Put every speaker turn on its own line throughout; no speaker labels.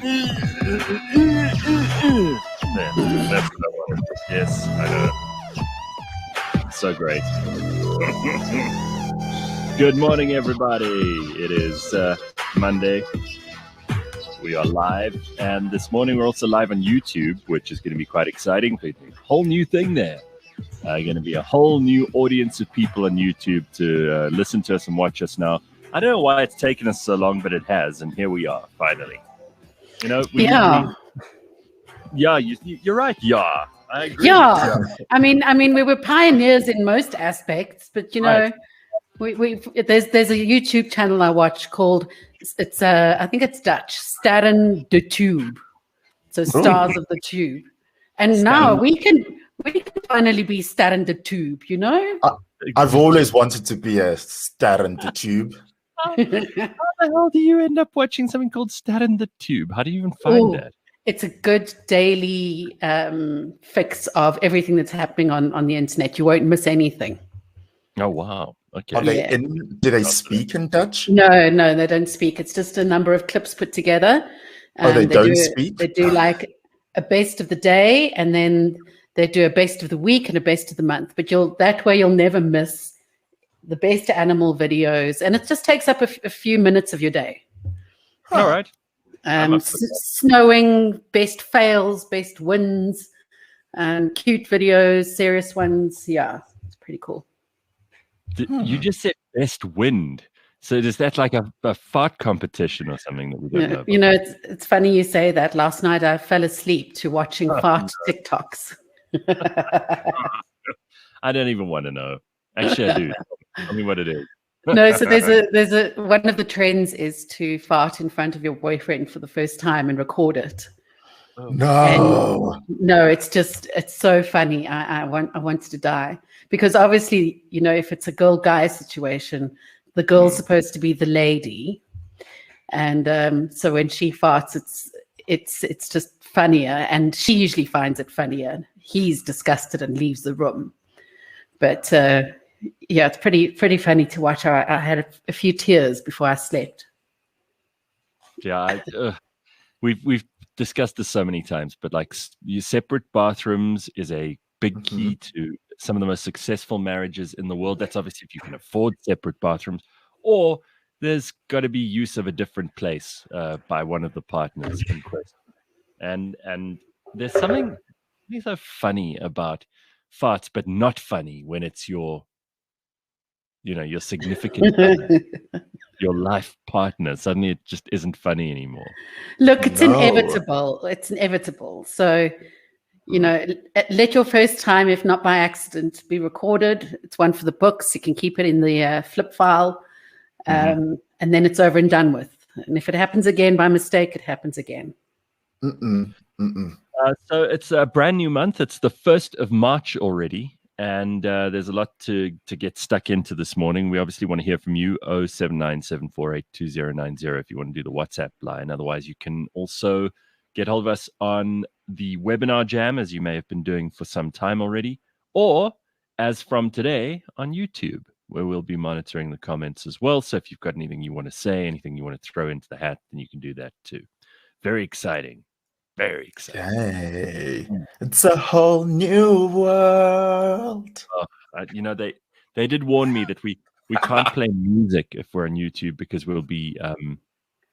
That's what I wanted. Yes, I know. So great. Good morning, everybody. It is Monday. We are live, and this morning we're also live on YouTube, which is going to be quite exciting. A whole new thing there. Going to be a whole new audience of people on YouTube to listen to us and watch us now. I don't know why it's taken us so long, but it has, and here we are finally. You know, you're right. Yeah, I agree.
Yeah. I mean, we were pioneers in most aspects, but you know, right. There's a YouTube channel I watch called I think it's Dutch, Sterren de Tube, so stars of the tube, and now we can finally be Sterren de Tube. You know,
I've always wanted to be a Sterren de Tube.
How the hell do you end up watching something called Sterren de Tube? How do you even find that?
It's a good daily fix of everything that's happening on the internet. You won't miss anything.
Oh, wow. Okay.
Do they speak in Dutch?
No, they don't speak. It's just a number of clips put together.
They don't speak?
They do like a best of the day, and then they do a best of the week and a best of the month. But that way you'll never miss the best animal videos. And it just takes up a few minutes of your day.
All right.
Snowing, best fails, best wins, cute videos, serious ones. Yeah, it's pretty cool.
You just said best wind. So is that like a fart competition or something that we don't know about?
You know, it's funny you say that. Last night I fell asleep to watching fart TikToks.
I don't even want to know. Actually, I do. Tell me what it is.
No, so there's one of the trends is to fart in front of your boyfriend for the first time and record it.
No,
it's so funny. I wanted to die, because obviously, you know, if it's a girl-guy situation, the girl's supposed to be the lady, and so when she farts, it's just funnier, and she usually finds it funnier. He's disgusted and leaves the room, but yeah, it's pretty funny to watch. I had a few tears before I slept.
Yeah, we've discussed this so many times, but like your separate bathrooms is a big key to some of the most successful marriages in the world. That's obviously if you can afford separate bathrooms, or there's got to be use of a different place by one of the partners in question. And there's something so funny about farts, but not funny when it's your significant other, your life partner. Suddenly it just isn't funny anymore.
Look, it's inevitable. It's inevitable. So, you know, let your first time, if not by accident, be recorded. It's one for the books. You can keep it in the flip file, and then it's over and done with. And if it happens again by mistake, it happens again.
So it's a brand new month. It's the 1st of March already. And there's a lot to get stuck into this morning. We obviously want to hear from you, 0797482090 if you want to do the WhatsApp line. Otherwise, you can also get hold of us on the webinar jam, as you may have been doing for some time already, or as from today on YouTube, where we'll be monitoring the comments as well. So if you've got anything you want to say, anything you want to throw into the hat, then you can do that too. Very exciting. Very exciting.
Yay. It's a whole new world.
You know, they did warn me that we can't play music if we're on YouTube, because we'll be,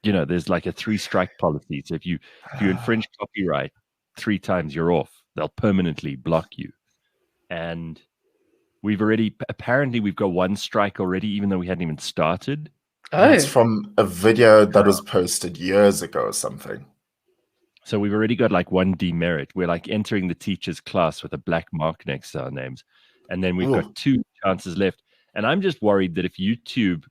you know, there's like a 3-strike policy. So if you infringe copyright 3 times, you're off. They'll permanently block you. And we've got 1 strike already, even though we hadn't even started.
It's from a video that was posted years ago or something.
So we've already got like 1 demerit. We're like entering the teacher's class with a black mark next to our names. And then we've got 2 chances left. And I'm just worried that if YouTube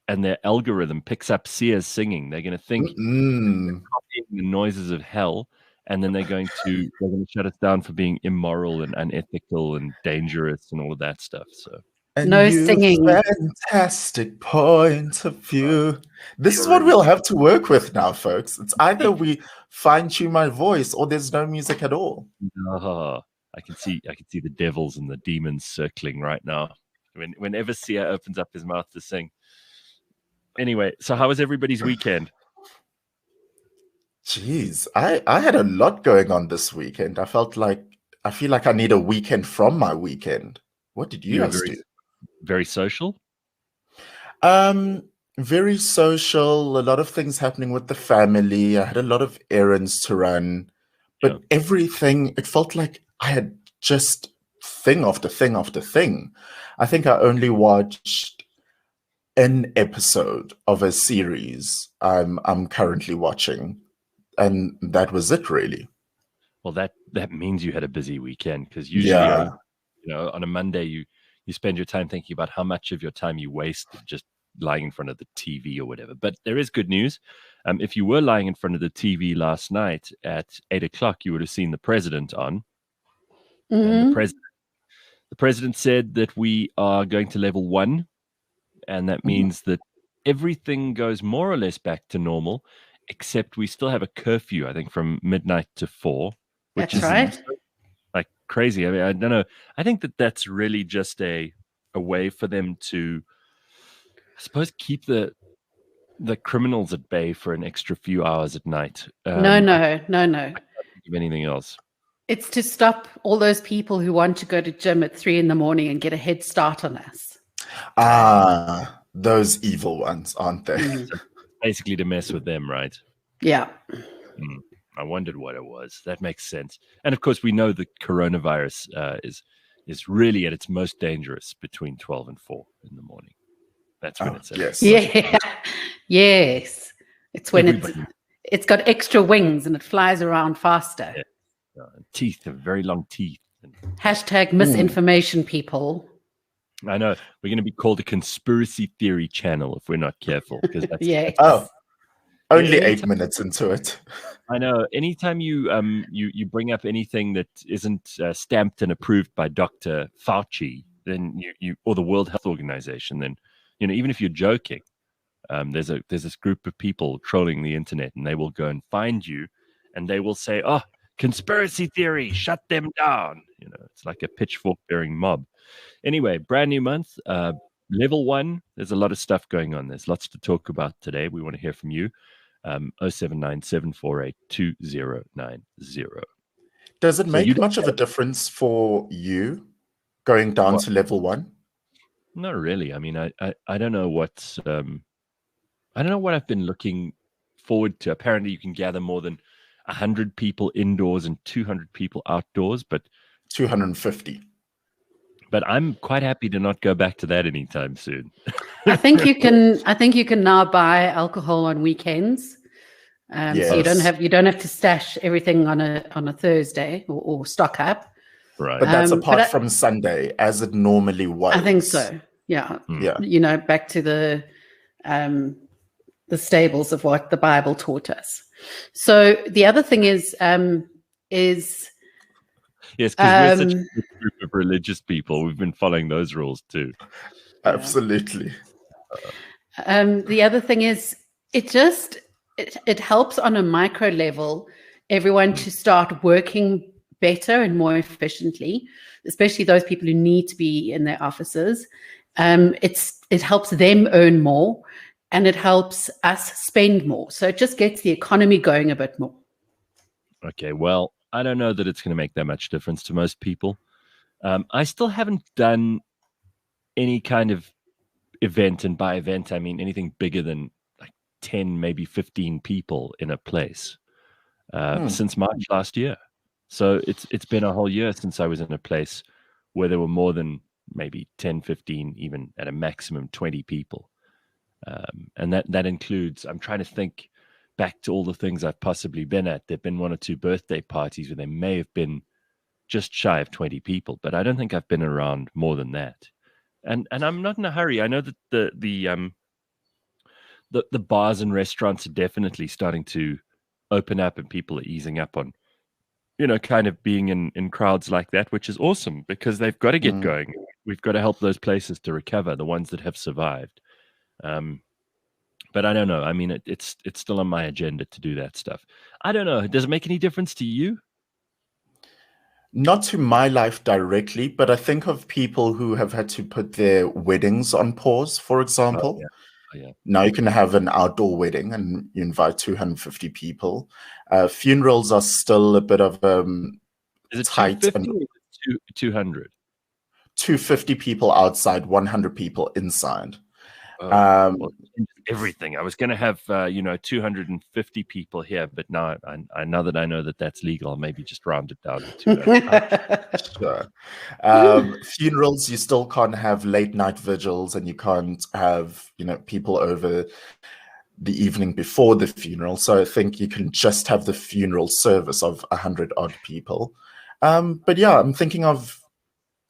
and their algorithm picks up Sia's singing, they're going to think they're copying the noises of hell. And then they're going to shut us down for being immoral and unethical and dangerous and all of that stuff. So
And
no singing.
Fantastic point of view. This is what we'll have to work with now, folks. It's either we fine-tune my voice or there's no music at all.
I can see the devils and the demons circling right now. Whenever Sia opens up his mouth to sing. Anyway, so how was everybody's weekend?
Jeez, I had a lot going on this weekend. I feel like I need a weekend from my weekend. What did you
You were
guys do?
very social.
Um, Very social, a lot of things happening with the family. I had a lot of errands to run,
Yeah.
but everything, it felt like I had just thing after thing after thing. I think I only watched an episode of a series I'm currently watching, and that was it really.
Well, that means you had a busy weekend, because usually
Yeah.
on a Monday you spend your time thinking about how much of your time you wasted just lying in front of the TV or whatever. But there is good news. If you were lying in front of the TV last night at 8 o'clock, you would have seen the president on, and the president said that we are going to level 1, and that means that everything goes more or less back to normal, except we still have a curfew, I think, from midnight to 4, which
That's
is
right.
like crazy. I mean, I don't know. I think that's really just a way for them to, I suppose, keep the criminals at bay for an extra few hours at night.
No.
I can't think of anything else.
It's to stop all those people who want to go to gym at 3 a.m. and get a head start on us.
Those evil ones, aren't they?
So basically to mess with them, right?
Yeah.
I wondered what it was. That makes sense. And of course, we know the coronavirus is really at its most dangerous between 12 and 4 in the morning. That's when it's at
Yes.
Yeah. Yes. It's when
Everybody.
it's got extra wings and it flies around faster.
Yeah. Teeth, very long teeth.
Hashtag misinformation, people.
I know we're going to be called a conspiracy theory channel if we're not careful. Because that's
Yes.
Only 8 minutes into it.
I know. Anytime you bring up anything that isn't stamped and approved by Dr. Fauci, then you or the World Health Organization, then even if you're joking, there's this group of people trolling the internet, and they will go and find you, and they will say, "Oh, conspiracy theory, shut them down." It's like a pitchfork bearing mob. Anyway, brand new month, level 1. There's a lot of stuff going on. There's lots to talk about today. We want to hear from you. 079-748-2090.
Does it make much of a difference for you going down to level 1?
Not really. I mean, I don't know what I've been looking forward to. Apparently, you can gather more than 100 people indoors and 200 people outdoors, but
250.
But I'm quite happy to not go back to that anytime soon.
I think you can now buy alcohol on weekends.
Yes.
So you don't have to stash everything on a Thursday or stock up.
Right.
But that's apart from Sunday, as it normally was.
I think so. Yeah.
Yeah.
Back to the stables of what the Bible taught us. So the other thing is
yes, because we're such a good group of religious people. We've been following those rules too.
Absolutely.
The other thing is it helps on a micro level everyone to start working better and more efficiently, especially those people who need to be in their offices. It helps them earn more, and it helps us spend more. So it just gets the economy going a bit more.
Okay, well, I don't know that it's going to make that much difference to most people. I still haven't done any kind of event, and by event, I mean anything bigger than like 10, maybe 15 people in a place since March last year. So it's been a whole year since I was in a place where there were more than maybe 10, 15, even at a maximum 20 people. And that includes, I'm trying to think back to all the things I've possibly been at. There've been 1 or 2 birthday parties where there may have been just shy of 20 people, but I don't think I've been around more than that. And I'm not in a hurry. I know that the bars and restaurants are definitely starting to open up, and people are easing up on, kind of being in crowds like that, which is awesome because they've got to get going. We've got to help those places to recover, the ones that have survived. But I don't know. I mean, it's still on my agenda to do that stuff. I don't know. Does it make any difference to you?
Not to my life directly, but I think of people who have had to put their weddings on pause, for example.
yeah.
Now you can have an outdoor wedding and you invite 250 people. Funerals are still a bit of
Is it
tight
250
and
or 200?
250 people outside, 100 people inside.
Well, everything. I was going to have 250 people here, but now now that I know that that's legal, I'll maybe just round it down to 200.
Sure. Funerals, you still can't have late night vigils, and you can't have people over the evening before the funeral. So I think you can just have the funeral service of 100 odd people. But yeah, I'm thinking of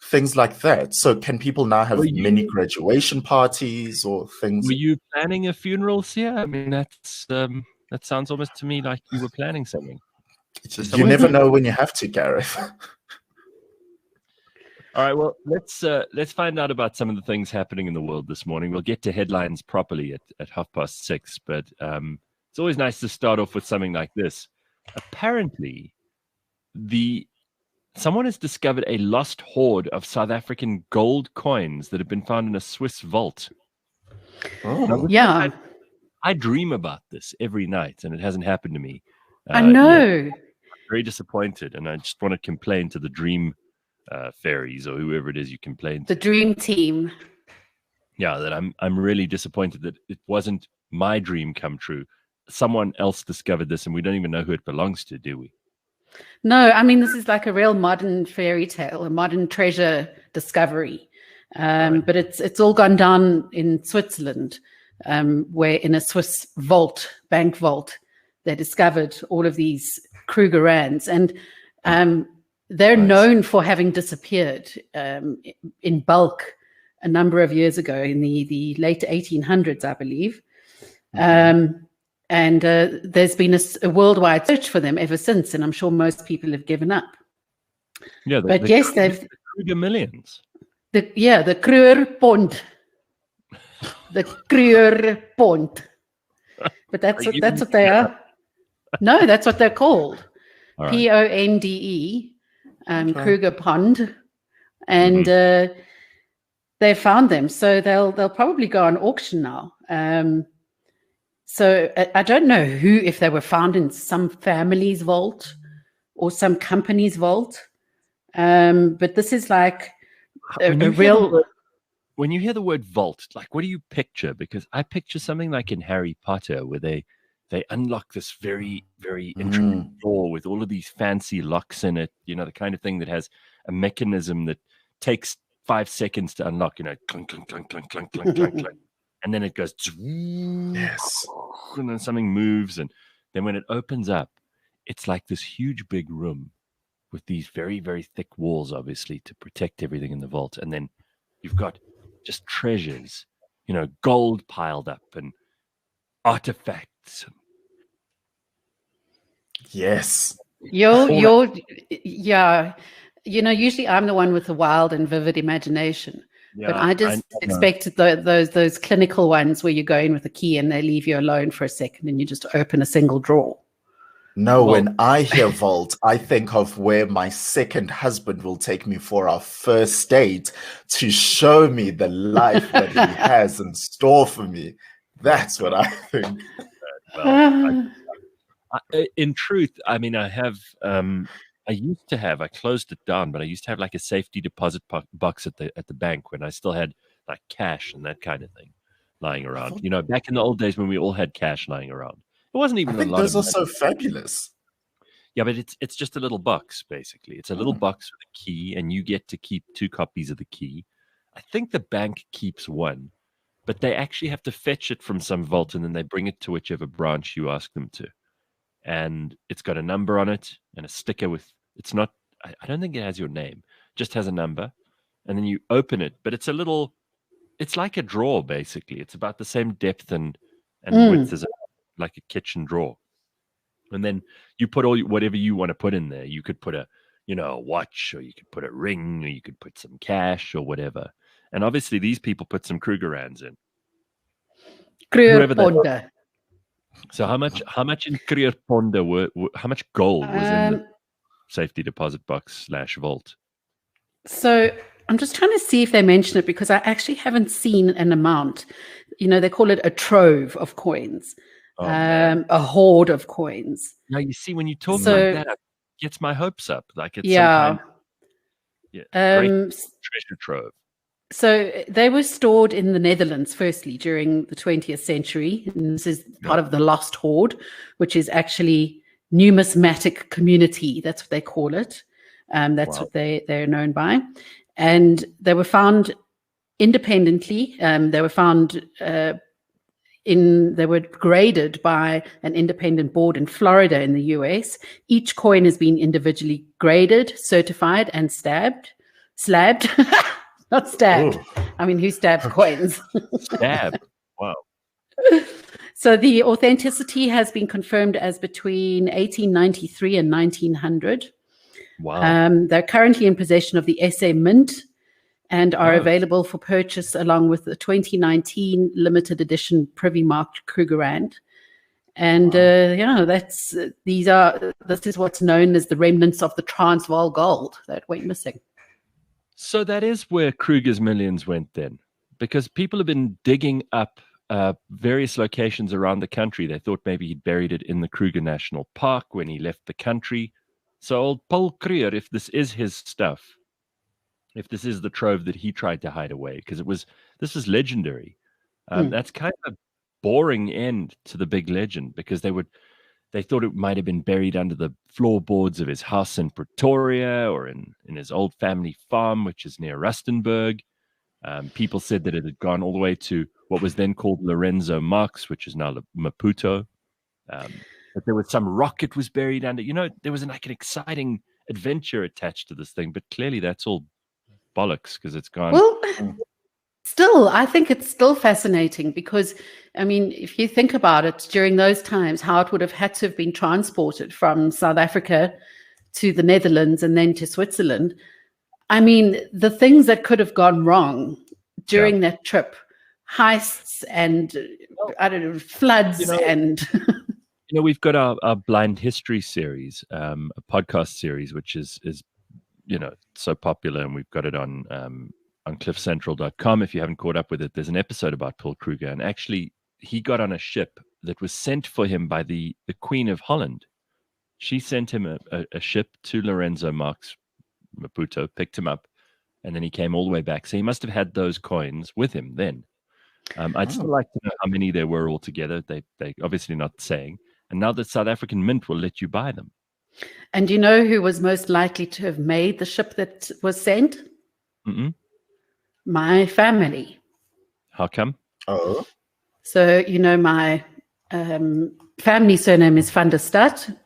things like that. So can people now have mini graduation parties or things?
Were you planning a funeral, Sia? I mean, that sounds almost to me like you were planning something.
You never know when you have to, Gareth.
All right, well, let's find out about some of the things happening in the world this morning. We'll get to headlines properly at 6:30, but it's always nice to start off with something like this. Apparently, someone has discovered a lost hoard of South African gold coins that have been found in a Swiss vault.
Oh.
Yeah.
I dream about this every night, and it hasn't happened to me.
I know.
Yet. I'm very disappointed, and I just want to complain to the dream fairies or whoever it is you complain to.
The dream team.
Yeah, that I'm really disappointed that it wasn't my dream come true. Someone else discovered this, and we don't even know who it belongs to, do we?
No, I mean, this is like a real modern fairy tale, a modern treasure discovery.
Right.
But it's all gone down in Switzerland, where in a Swiss vault, bank vault, they discovered all of these Kruger rands. And they're known for having disappeared in bulk a number of years ago, in the late 1800s, I believe. And there's been a worldwide search for them ever since, and I'm sure most people have given up.
Yeah,
but yes, they've
the Kruger millions.
The Kruger Pond, the Kruger Pond. But that's what they are. No, that's what they're called. Right. Ponde, Kruger Pond, and they found them. So they'll probably go on auction now. So I don't know if they were found in some family's vault or some company's vault. But this is like
when you hear the word vault, like, what do you picture? Because I picture something like in Harry Potter, where they unlock this very, very intricate door with all of these fancy locks in it, the kind of thing that has a mechanism that takes 5 seconds to unlock, clunk, clunk, clunk, clunk, clunk, clunk, clunk, clunk. And then it goes,
yes,
and then something moves, and then when it opens up, it's like this huge big room with these very, very thick walls, obviously, to protect everything in the vault. And then you've got just treasures, gold piled up and artifacts.
Yes.
Yeah. Usually I'm the one with the wild and vivid imagination. Yeah, but I just expected those clinical ones where you go in with a key and they leave you alone for a second and you just open a single drawer.
No, when I hear vault, I think of where my second husband will take me for our first date to show me the life that he has in store for me. That's what I think.
Well, in truth, I mean, I closed it down, but I used to have like a safety deposit box at the bank when I still had like cash and that kind of thing lying around. Back in the old days when we all had cash lying around. It wasn't even a lot.
Those are so fabulous.
Yeah, but it's just a little box, basically. It's a little box with a key, and you get to keep 2 copies of the key. I think the bank keeps 1, but they actually have to fetch it from some vault, and then they bring it to whichever branch you ask them to. And it's got a number on it and a sticker with, it's not, I don't think it has your name, just has a number. And then you open it, but it's like a drawer, basically. It's about the same depth and width as like a kitchen drawer. And then you put whatever you want to put in there. You could put a watch, or you could put a ring, or you could put some cash or whatever. And obviously these people put some Kruger rands in.
Kruger.
So how much in Kruger Ponda how much gold was in the safety deposit box / vault?
So I'm just trying to see if they mention it, because I actually haven't seen an amount. they call it a trove of coins,
man.
a hoard of coins.
Now you see, when you talk
So-
like that, it gets my hopes up. Like it's
Yeah.
some kind, great
Um,
treasure trove.
So they were stored in the Netherlands, firstly, during the 20th century. And this is part of the Lost Hoard, which is actually numismatic community. That's what they call it. That's what they're known by. And they were found independently. They were found they were graded by an independent board in Florida in the US. Each coin has been individually graded, certified, and slabbed. Not stabbed.
Oh.
I mean, who stabs coins?
Stab. Wow.
So the authenticity has been confirmed as between 1893 and 1900.
Wow.
They're currently in possession of the SA Mint and are available for purchase along with the 2019 limited edition Privy Marked Krugerrand. And this is what's known as the remnants of the Transvaal gold that went missing.
So that is where Kruger's millions went then, because people have been digging up various locations around the country. They thought maybe he'd buried it in the Kruger National Park when he left the country. So old Paul Kruger, if this is his stuff, if this is the trove that he tried to hide away, because this is legendary. That's kind of a boring end to the big legend, because they thought it might have been buried under the floorboards of his house in Pretoria or in his old family farm, which is near Rustenburg. People said that it had gone all the way to what was then called Lorenzo Marx, which is now Maputo. But there was some rock it was buried under. There was an exciting adventure attached to this thing, but clearly that's all bollocks because it's gone.
Well, still, I think it's still fascinating because, I mean, if you think about it, during those times, how it would have had to have been transported from South Africa to the Netherlands and then to Switzerland. I mean, the things that could have gone wrong during that trip, heists and, I don't know, floods and...
we've got our Blind History series, a podcast series, which is so popular, and we've got it on cliffcentral.com. If you haven't caught up with it, there's an episode about Paul Kruger, and actually he got on a ship that was sent for him by the Queen of Holland. She sent him a ship to Lorenzo Marx, Maputo, picked him up, and then he came all the way back. So he must have had those coins with him then. I'd still like to know how many there were altogether. They obviously not saying. And now the South African Mint will let you buy them.
And do you know who was most likely to have made the ship that was sent?
Mm-mm.
My family.
How come?
Oh.
So, my family surname is van der Stad.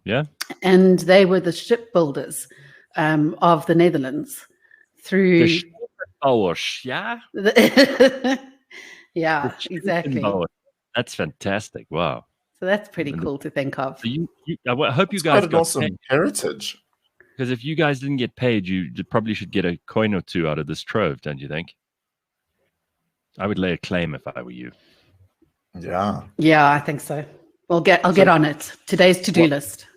Yeah.
And they were the shipbuilders of the Netherlands through...
The shipbouwers, yeah?
Yeah, exactly.
That's fantastic. Wow.
So that's pretty cool to think of.
So I hope you
It's
guys
quite an
got
awesome
paid,
heritage.
because if you guys didn't get paid, you probably should get a coin or two out of this trove, don't you think? I would lay a claim if I were you.
Yeah.
Yeah, I think so. I'll get on it. Today's to-do list.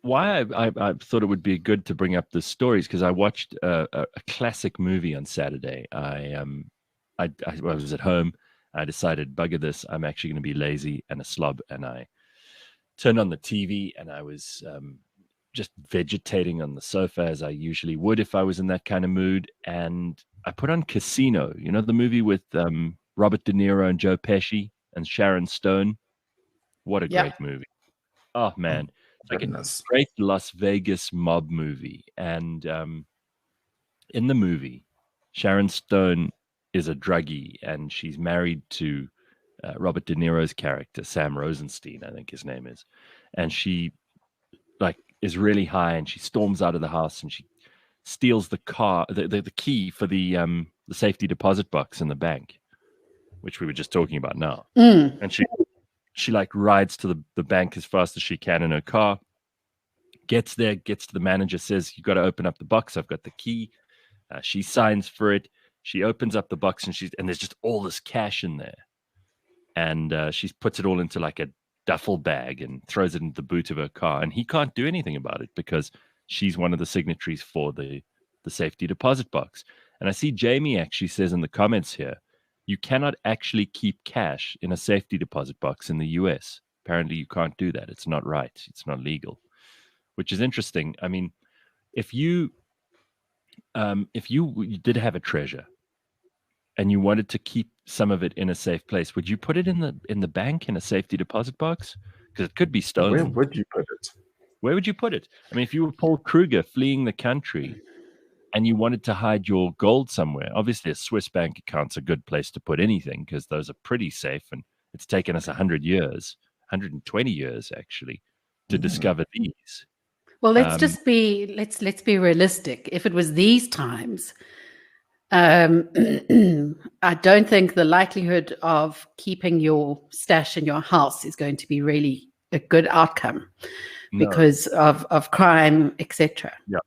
Why I thought it would be good to bring up the stories, because I watched a classic movie on Saturday. I was at home. I decided, bugger this, I'm actually going to be lazy and a slob. And I turned on the TV and I was just vegetating on the sofa as I usually would if I was in that kind of mood. And I put on Casino, the movie with Robert De Niro and Joe Pesci and Sharon Stone. What a great movie. Oh, man. It's like a great Las Vegas mob movie. And in the movie, Sharon Stone is a druggie, and she's married to Robert De Niro's character, Sam Rosenstein, I think his name is. And she is really high, and she storms out of the house, and she steals the car, the key for the safety deposit box in the bank, which we were just talking about now. And she rides to the bank as fast as she can in her car, gets there, gets to the manager, says, "You got to open up the box. I've got the key." She signs for it. She opens up the box, and there's just all this cash in there. And she puts it all into like a duffel bag and throws it into the boot of her car. And he can't do anything about it because she's one of the signatories for the safety deposit box. And I see Jamie actually says in the comments here, you cannot actually keep cash in a safety deposit box in the US. Apparently, you can't do that. It's not right. It's not legal, which is interesting. I mean, if you did have a treasure and you wanted to keep some of it in a safe place, would you put it in the bank in a safety deposit box? Because it could be stolen.
Where would you put it?
Where would you put it? I mean, if you were Paul Kruger fleeing the country and you wanted to hide your gold somewhere, obviously a Swiss bank account's a good place to put anything because those are pretty safe, and it's taken us 100 years, 120 years actually, to discover these.
Well, let's be realistic. If it was these times, I don't think the likelihood of keeping your stash in your house is going to be really a good outcome because of crime, etc.
Yeah.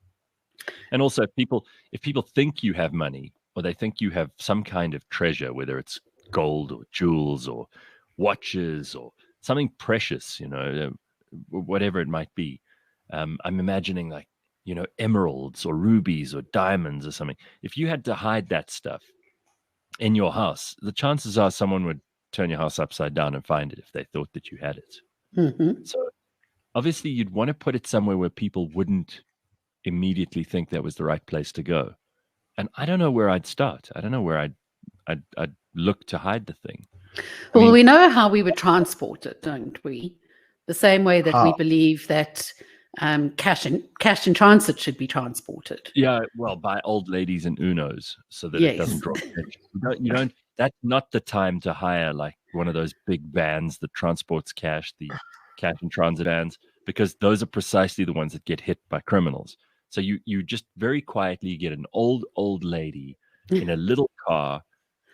And also, if people think you have money, or they think you have some kind of treasure, whether it's gold or jewels or watches or something precious, whatever it might be. I'm imagining like, emeralds or rubies or diamonds or something. If you had to hide that stuff in your house, the chances are someone would turn your house upside down and find it if they thought that you had it.
Mm-hmm.
So obviously you'd want to put it somewhere where people wouldn't immediately think that was the right place to go. And I don't know where I'd start. I don't know where I'd look to hide the thing.
Well, we know how we would transport it, don't we? The same way that we believe that cash in transit should be transported.
Yeah, well, by old ladies in Unos, so that it doesn't drop. You don't. That's not the time to hire like one of those big vans that transports cash, the cash in transit vans, because those are precisely the ones that get hit by criminals. So you just very quietly get an old lady in a little car,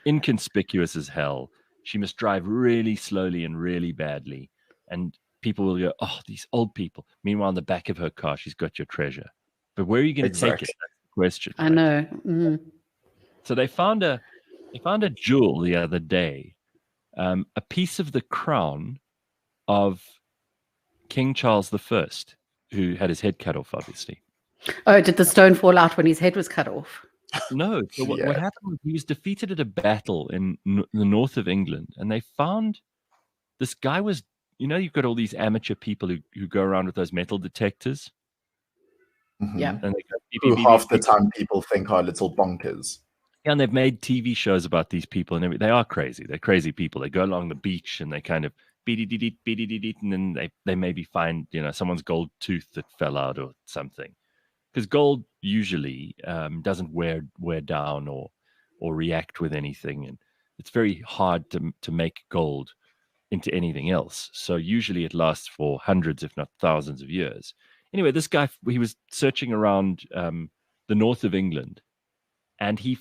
inconspicuous as hell. She must drive really slowly and really badly, and people will go, "Oh, these old people." Meanwhile, in the back of her car, she's got your treasure. But where are you going to take it? That's the question.
I know. Mm-hmm.
So they found a jewel the other day, a piece of the crown of King Charles I, who had his head cut off, obviously.
Oh, did the stone fall out when his head was cut off?
No. So what happened was he was defeated at a battle in the north of England, and they found this guy was, you've got all these amateur people who go around with those metal detectors.
Mm-hmm.
Yeah.
And they go,
who half the time people think are little bonkers.
Yeah, and they've made TV shows about these people, and they are crazy. They're crazy people. They go along the beach and they kind of beat, and then they maybe find someone's gold tooth that fell out or something. Because gold usually doesn't wear down or react with anything, and it's very hard to make gold into anything else. So usually it lasts for hundreds, if not thousands of years. Anyway, this guy, he was searching around the north of England, and he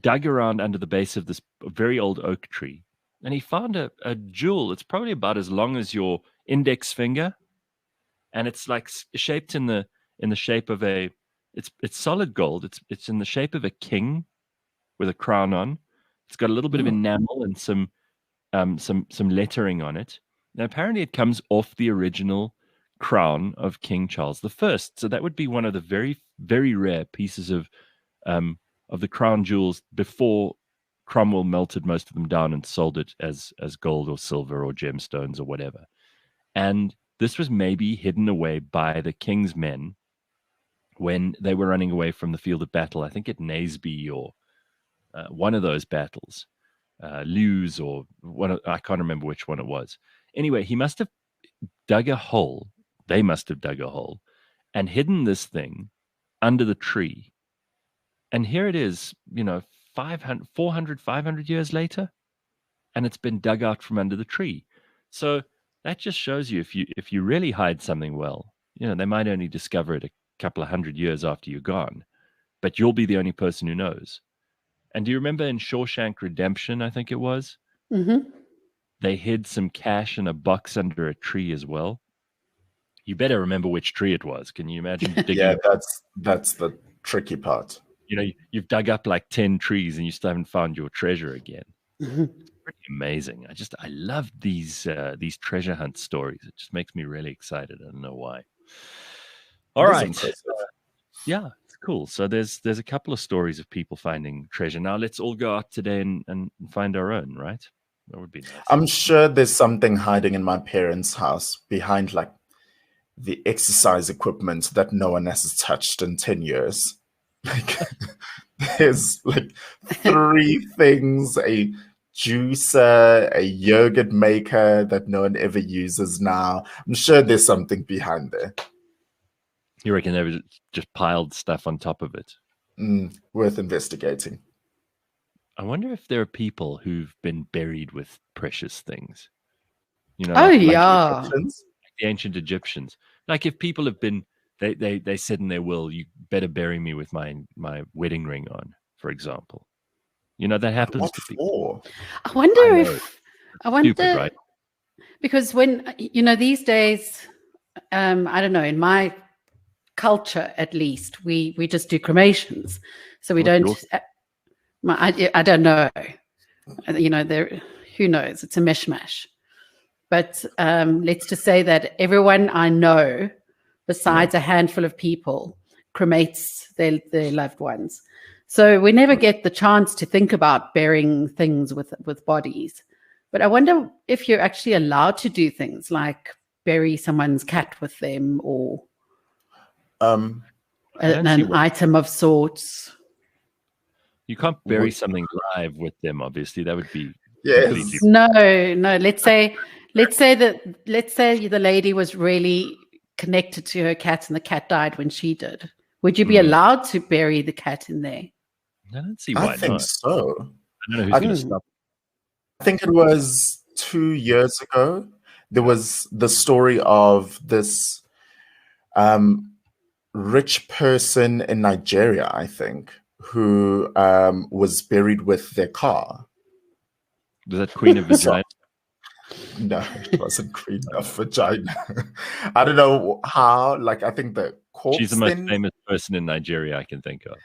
dug around under the base of this very old oak tree, and he found a jewel. It's probably about as long as your index finger, and it's like shaped in the shape of it's solid gold. It's in the shape of a king with a crown on. It's got a little bit of enamel and some lettering on it. Now apparently it comes off the original crown of King Charles I. So that would be one of the very, very rare pieces of the crown jewels before Cromwell melted most of them down and sold it as gold or silver or gemstones or whatever. And this was maybe hidden away by the king's men when they were running away from the field of battle. I think at Naseby or one of those battles, Lewes or I can't remember which one it was. Anyway, he must have dug a hole. They must have dug a hole and hidden this thing under the tree. And here it is, 500 years later, and it's been dug out from under the tree. So that just shows you if you really hide something well, they might only discover it a couple of 100 years after you're gone, but you'll be the only person who knows. And do you remember in Shawshank Redemption, I think it was, they hid some cash in a box under a tree as well? You better remember which tree it was. Can you imagine digging?
Yeah, that's the tricky part.
You've dug up like 10 trees and you still haven't found your treasure again. It's pretty amazing. I love these treasure hunt stories. It just makes me really excited. I don't know why. All right. Yeah, cool. So there's a couple of stories of people finding treasure. Now let's all go out today and find our own, right? That would be nice.
I'm sure there's something hiding in my parents' house behind like the exercise equipment that no one has touched in 10 years. Like there's like 3 things: a juicer, a yogurt maker that no one ever uses now. I'm sure there's something behind there.
You reckon they just piled stuff on top of it?
Worth investigating.
I wonder if there are people who've been buried with precious things. You know,
Oh,
like
yeah.
Egyptians?
the ancient Egyptians. Like if people have been, they said in their will, you better bury me with my wedding ring on, for example. You know, that happens
What
to people.
for?
I wonder
I know.
if I wonder
Stupid, right?
because when these days, I don't know, in my culture at least, we just do cremations, so we
What's
don't.
yours?
I don't know. There. Who knows? It's a mishmash. But let's just say that everyone I know, besides a handful of people, cremates their loved ones. So we never get the chance to think about burying things with bodies. But I wonder if you're actually allowed to do things like bury someone's cat with them, or
Um,
an item of sorts.
You can't bury something live with them. Obviously, that would be
yes.
completely.
No. Let's say the lady was really connected to her cat and the cat died when she did. Would you be allowed to bury the cat in there?
I don't see why
I think
not.
so.
I don't know who's going to stop.
I think it was 2 years ago. There was the story of this rich person in Nigeria, I think, who was buried with their car.
Was that Queen of Vagina?
No, it wasn't Queen of Vagina. I don't know how. Like, I think the corpse.
She's the most famous person in Nigeria I can think of.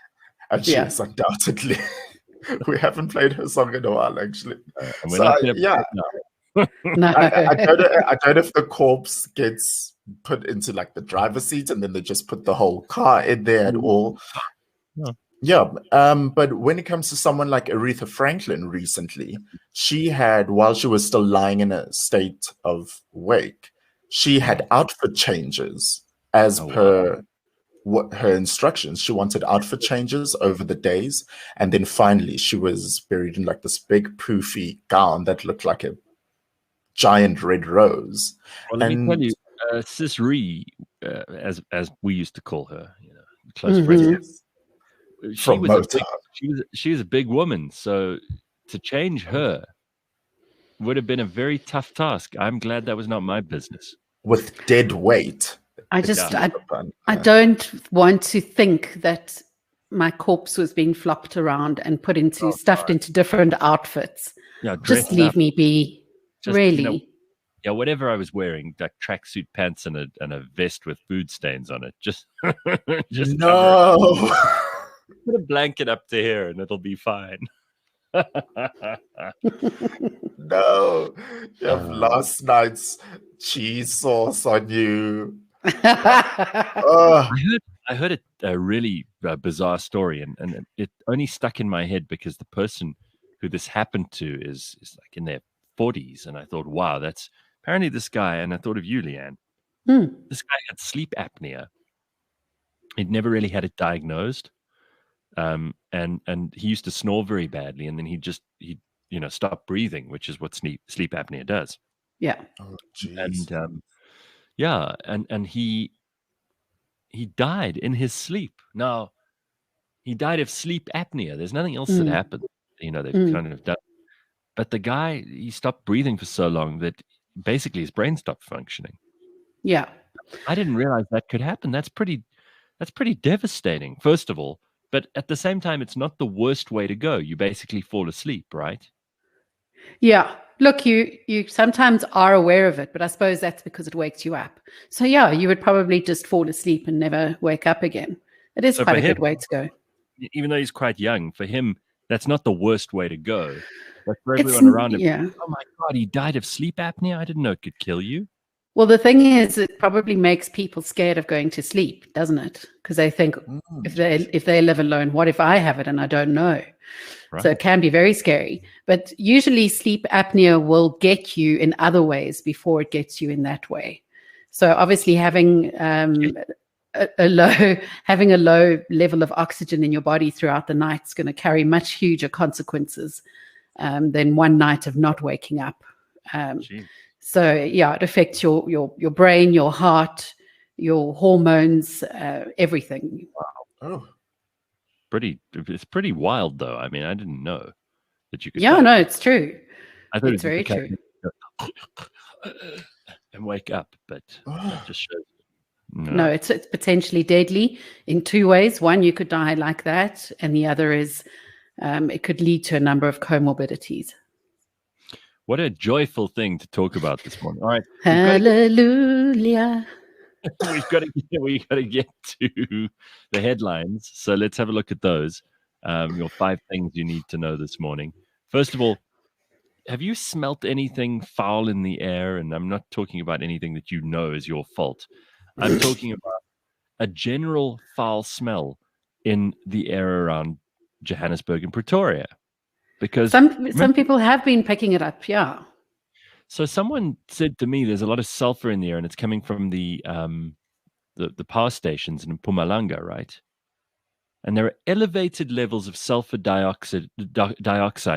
And she is undoubtedly. We haven't played her song in a while, actually.
And we're not gonna
yeah.
No.
I don't know if the corpse gets put into like the driver's seat and then they just put the whole car in there at all.
No.
Yeah. But when it comes to someone like Aretha Franklin recently, she had, while she was still lying in a state of wake, she had outfit changes as per what her instructions. She wanted outfit changes over the days, and then finally she was buried in like this big poofy gown that looked like a giant red rose.
Well, let me tell you, Sis Ree, as we used to call her, close friends.
From Motown.
She was a big woman, so to change her would have been a very tough task. I'm glad that was not my business.
With dead weight.
I don't want to think that my corpse was being flopped around and put stuffed into different outfits.
Yeah,
just leave me be. Really.
Whatever I was wearing, like tracksuit pants and a vest with food stains on it. Just
no.
Put a blanket up to here and it'll be fine.
No, you have last night's cheese sauce on you.
I heard a really bizarre story, and it only stuck in my head because the person who this happened to is like in their 40s, and I thought, wow, that's apparently this guy. And I thought of you, Leigh-Ann. This guy had sleep apnea. He'd never really had it diagnosed, and he used to snore very badly, and then he stopped breathing, which is what sleep apnea does.
Yeah.
Oh, geez.
And he died in his sleep. Now, he died of sleep apnea. There's nothing else that happened. They've kind of done. But the guy, he stopped breathing for so long that basically his brain stopped functioning.
Yeah.
I didn't realize that could happen. That's pretty devastating, first of all. But at the same time, it's not the worst way to go. You basically fall asleep, right?
Yeah. Look, you sometimes are aware of it, but I suppose that's because it wakes you up. So yeah, you would probably just fall asleep and never wake up again. It is quite a good way to go.
Even though he's quite young, for him, that's not the worst way to go. But for everyone around him, oh my God, he died of sleep apnea? I didn't know it could kill you.
Well, the thing is, it probably makes people scared of going to sleep, doesn't it? Because they think if they live alone, what if I have it and I don't know?
Right.
So it can be very scary. But usually, sleep apnea will get you in other ways before it gets you in that way. So obviously, having a low level of oxygen in your body throughout the night is going to carry much huger consequences than one night of not waking up. So yeah, it affects your brain, your heart, your hormones, everything.
Oh,
It's pretty wild, though. I mean, I didn't know that you could.
Yeah, no, it's true.
I thought
It's very true.
And wake up, but that just shows.
No, it's potentially deadly in two ways. One, you could die like that, and the other is it could lead to a number of comorbidities.
What a joyful thing to talk about this morning. All right.
Hallelujah.
We've got to get to the headlines. So let's have a look at those. Your 5 things you need to know this morning. First of all, have you smelt anything foul in the air? And I'm not talking about anything that you know is your fault. I'm talking about a general foul smell in the air around Johannesburg and Pretoria. Because
some people have been picking it up, yeah.
So someone said to me, there's a lot of sulfur in the air, and it's coming from the power stations in Mpumalanga, right? And there are elevated levels of sulfur dioxide.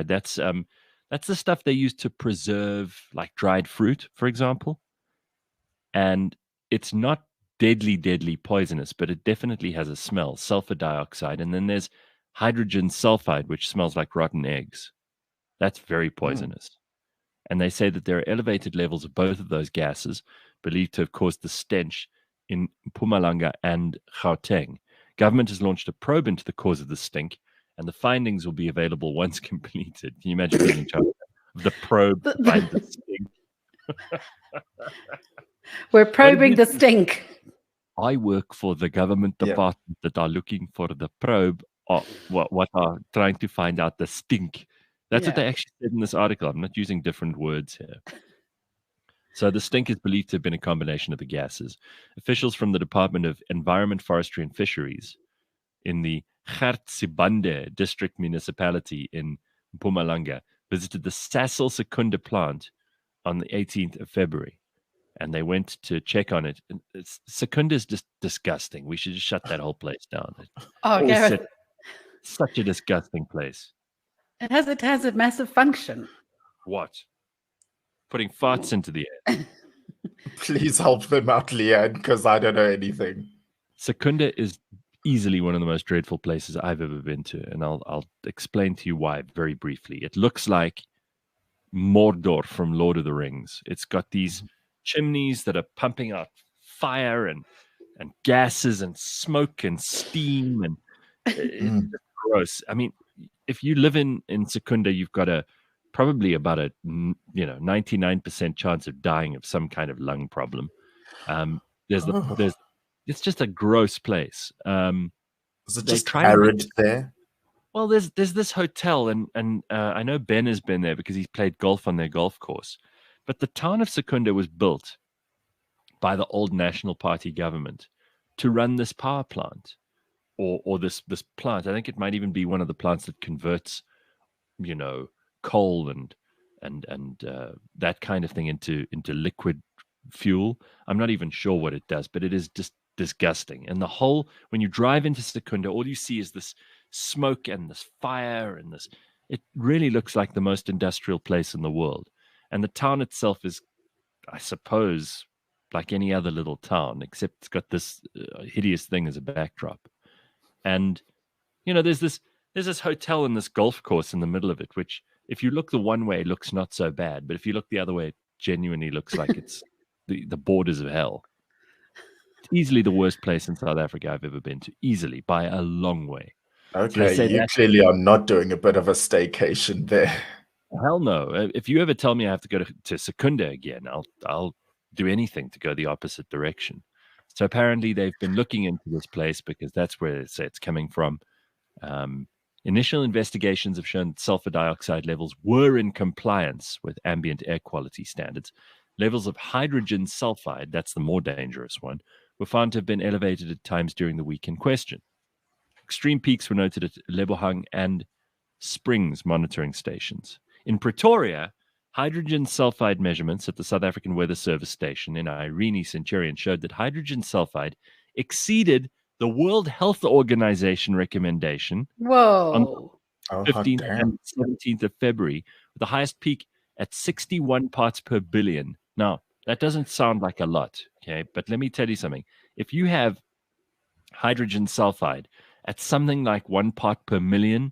That's the stuff they use to preserve, like dried fruit, for example. And it's not deadly poisonous, but it definitely has a smell, sulfur dioxide. And then there's hydrogen sulfide, which smells like rotten eggs. That's very poisonous. And they say that there are elevated levels of both of those gases believed to have caused the stench in Mpumalanga and Gauteng. Government has launched a probe into the cause of the stink, and the findings will be available once completed. Can you imagine being in charge of the probe to find the stink?
We're probing the stink.
I work for the government department that are looking for the probe, or what are trying to find out the stink. That's what they actually said in this article. I'm not using different words here. So the stink is believed to have been a combination of the gases. Officials from the Department of Environment, Forestry and Fisheries in the Gareth district municipality in Mpumalanga visited the Sasol Secunda plant on the 18th of February. And they went to check on it. Secunda is just disgusting. We should just shut that whole place down.
Oh, Gareth.
Such a disgusting place.
It has a massive function.
What? Putting farts into the air.
Please help them out, Leigh-Ann, because I don't know anything.
Secunda is easily one of the most dreadful places I've ever been to, and I'll explain to you why very briefly. It looks like Mordor from Lord of the Rings. It's got these chimneys that are pumping out fire and gases and smoke and steam, and it's gross. I mean, if you live in Secunda, you've got probably about a 99% chance of dying of some kind of lung problem. It's just a gross place.
Is it just arid there?
Well, there's this hotel, and I know Ben has been there because he's played golf on their golf course. But the town of Secunda was built by the old National Party government to run this power plant, or this plant. I think it might even be one of the plants that converts, coal and that kind of thing into liquid fuel. I'm not even sure what it does, but it is just disgusting. And when you drive into Secunda, all you see is this smoke and this fire and this. It really looks like the most industrial place in the world. And the town itself is, I suppose, like any other little town, except it's got this hideous thing as a backdrop. And there's this hotel and this golf course in the middle of it, which, if you look the one way, looks not so bad, but if you look the other way, it genuinely looks like it's the borders of hell. It's easily the worst place in South Africa I've ever been to, easily, by a long way.
Okay, so you clearly are not doing a bit of a staycation there.
Hell no. If you ever tell me I have to go to Secunda again, I'll do anything to go the opposite direction. So apparently they've been looking into this place because that's where they say it's coming from. Initial investigations have shown that sulfur dioxide levels were in compliance with ambient air quality standards. Levels of hydrogen sulfide, that's the more dangerous one, were found to have been elevated at times during the week in question. Extreme peaks were noted at Lebohang and Springs monitoring stations. In Pretoria, hydrogen sulfide measurements at the South African Weather Service station in Irene Centurion showed that hydrogen sulfide exceeded the World Health Organization recommendation on
Whoa.
Oh, hot
15th
damn.
and 17th of February, with the highest peak at 61 parts per billion. Now, that doesn't sound like a lot, okay? But let me tell you something. If you have hydrogen sulfide at something like 1 part per million,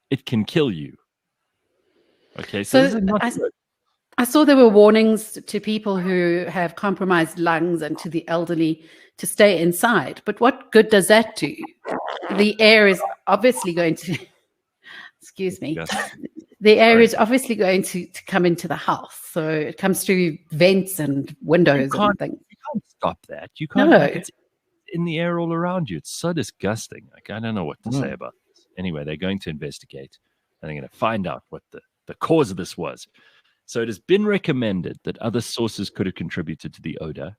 it can kill you. Okay, so this is not good.
I saw there were warnings to people who have compromised lungs and to the elderly to stay inside. But what good does that do? The air is obviously going to, excuse me,
Yes.
the air
Sorry.
is obviously going to come into the house. So it comes through vents and windows and things.
You can't stop that. You can't.
No.
Like, it's in the air all around you. It's so disgusting. Like, I don't know what to say about this. Anyway, they're going to investigate and they're going to find out what the cause of this was. So it has been recommended that other sources could have contributed to the odor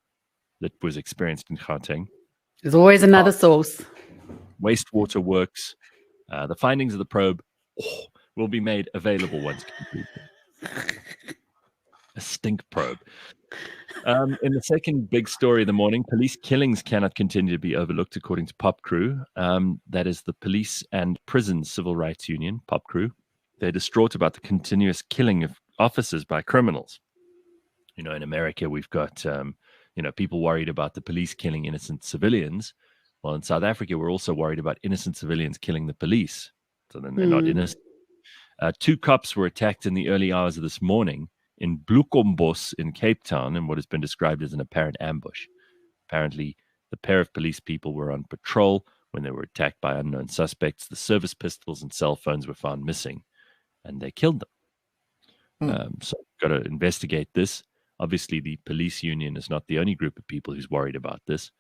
that was experienced in Gauteng.
There's always another source.
Wastewater works. The findings of the probe will be made available once completed. A stink probe. In the second big story of the morning, police killings cannot continue to be overlooked, according to Pop Crew. That is the Police and Prisons Civil Rights Union, Pop Crew. They're distraught about the continuous killing of officers by criminals. You know, in America, we've got, people worried about the police killing innocent civilians. Well, in South Africa, we're also worried about innocent civilians killing the police. So then they're not innocent. 2 cops were attacked in the early hours of this morning in Bloemfontein in Cape Town in what has been described as an apparent ambush. Apparently, the pair of police people were on patrol when they were attacked by unknown suspects. The service pistols and cell phones were found missing, and they killed them. So we've got to investigate this. Obviously, the police union is not the only group of people who's worried about this.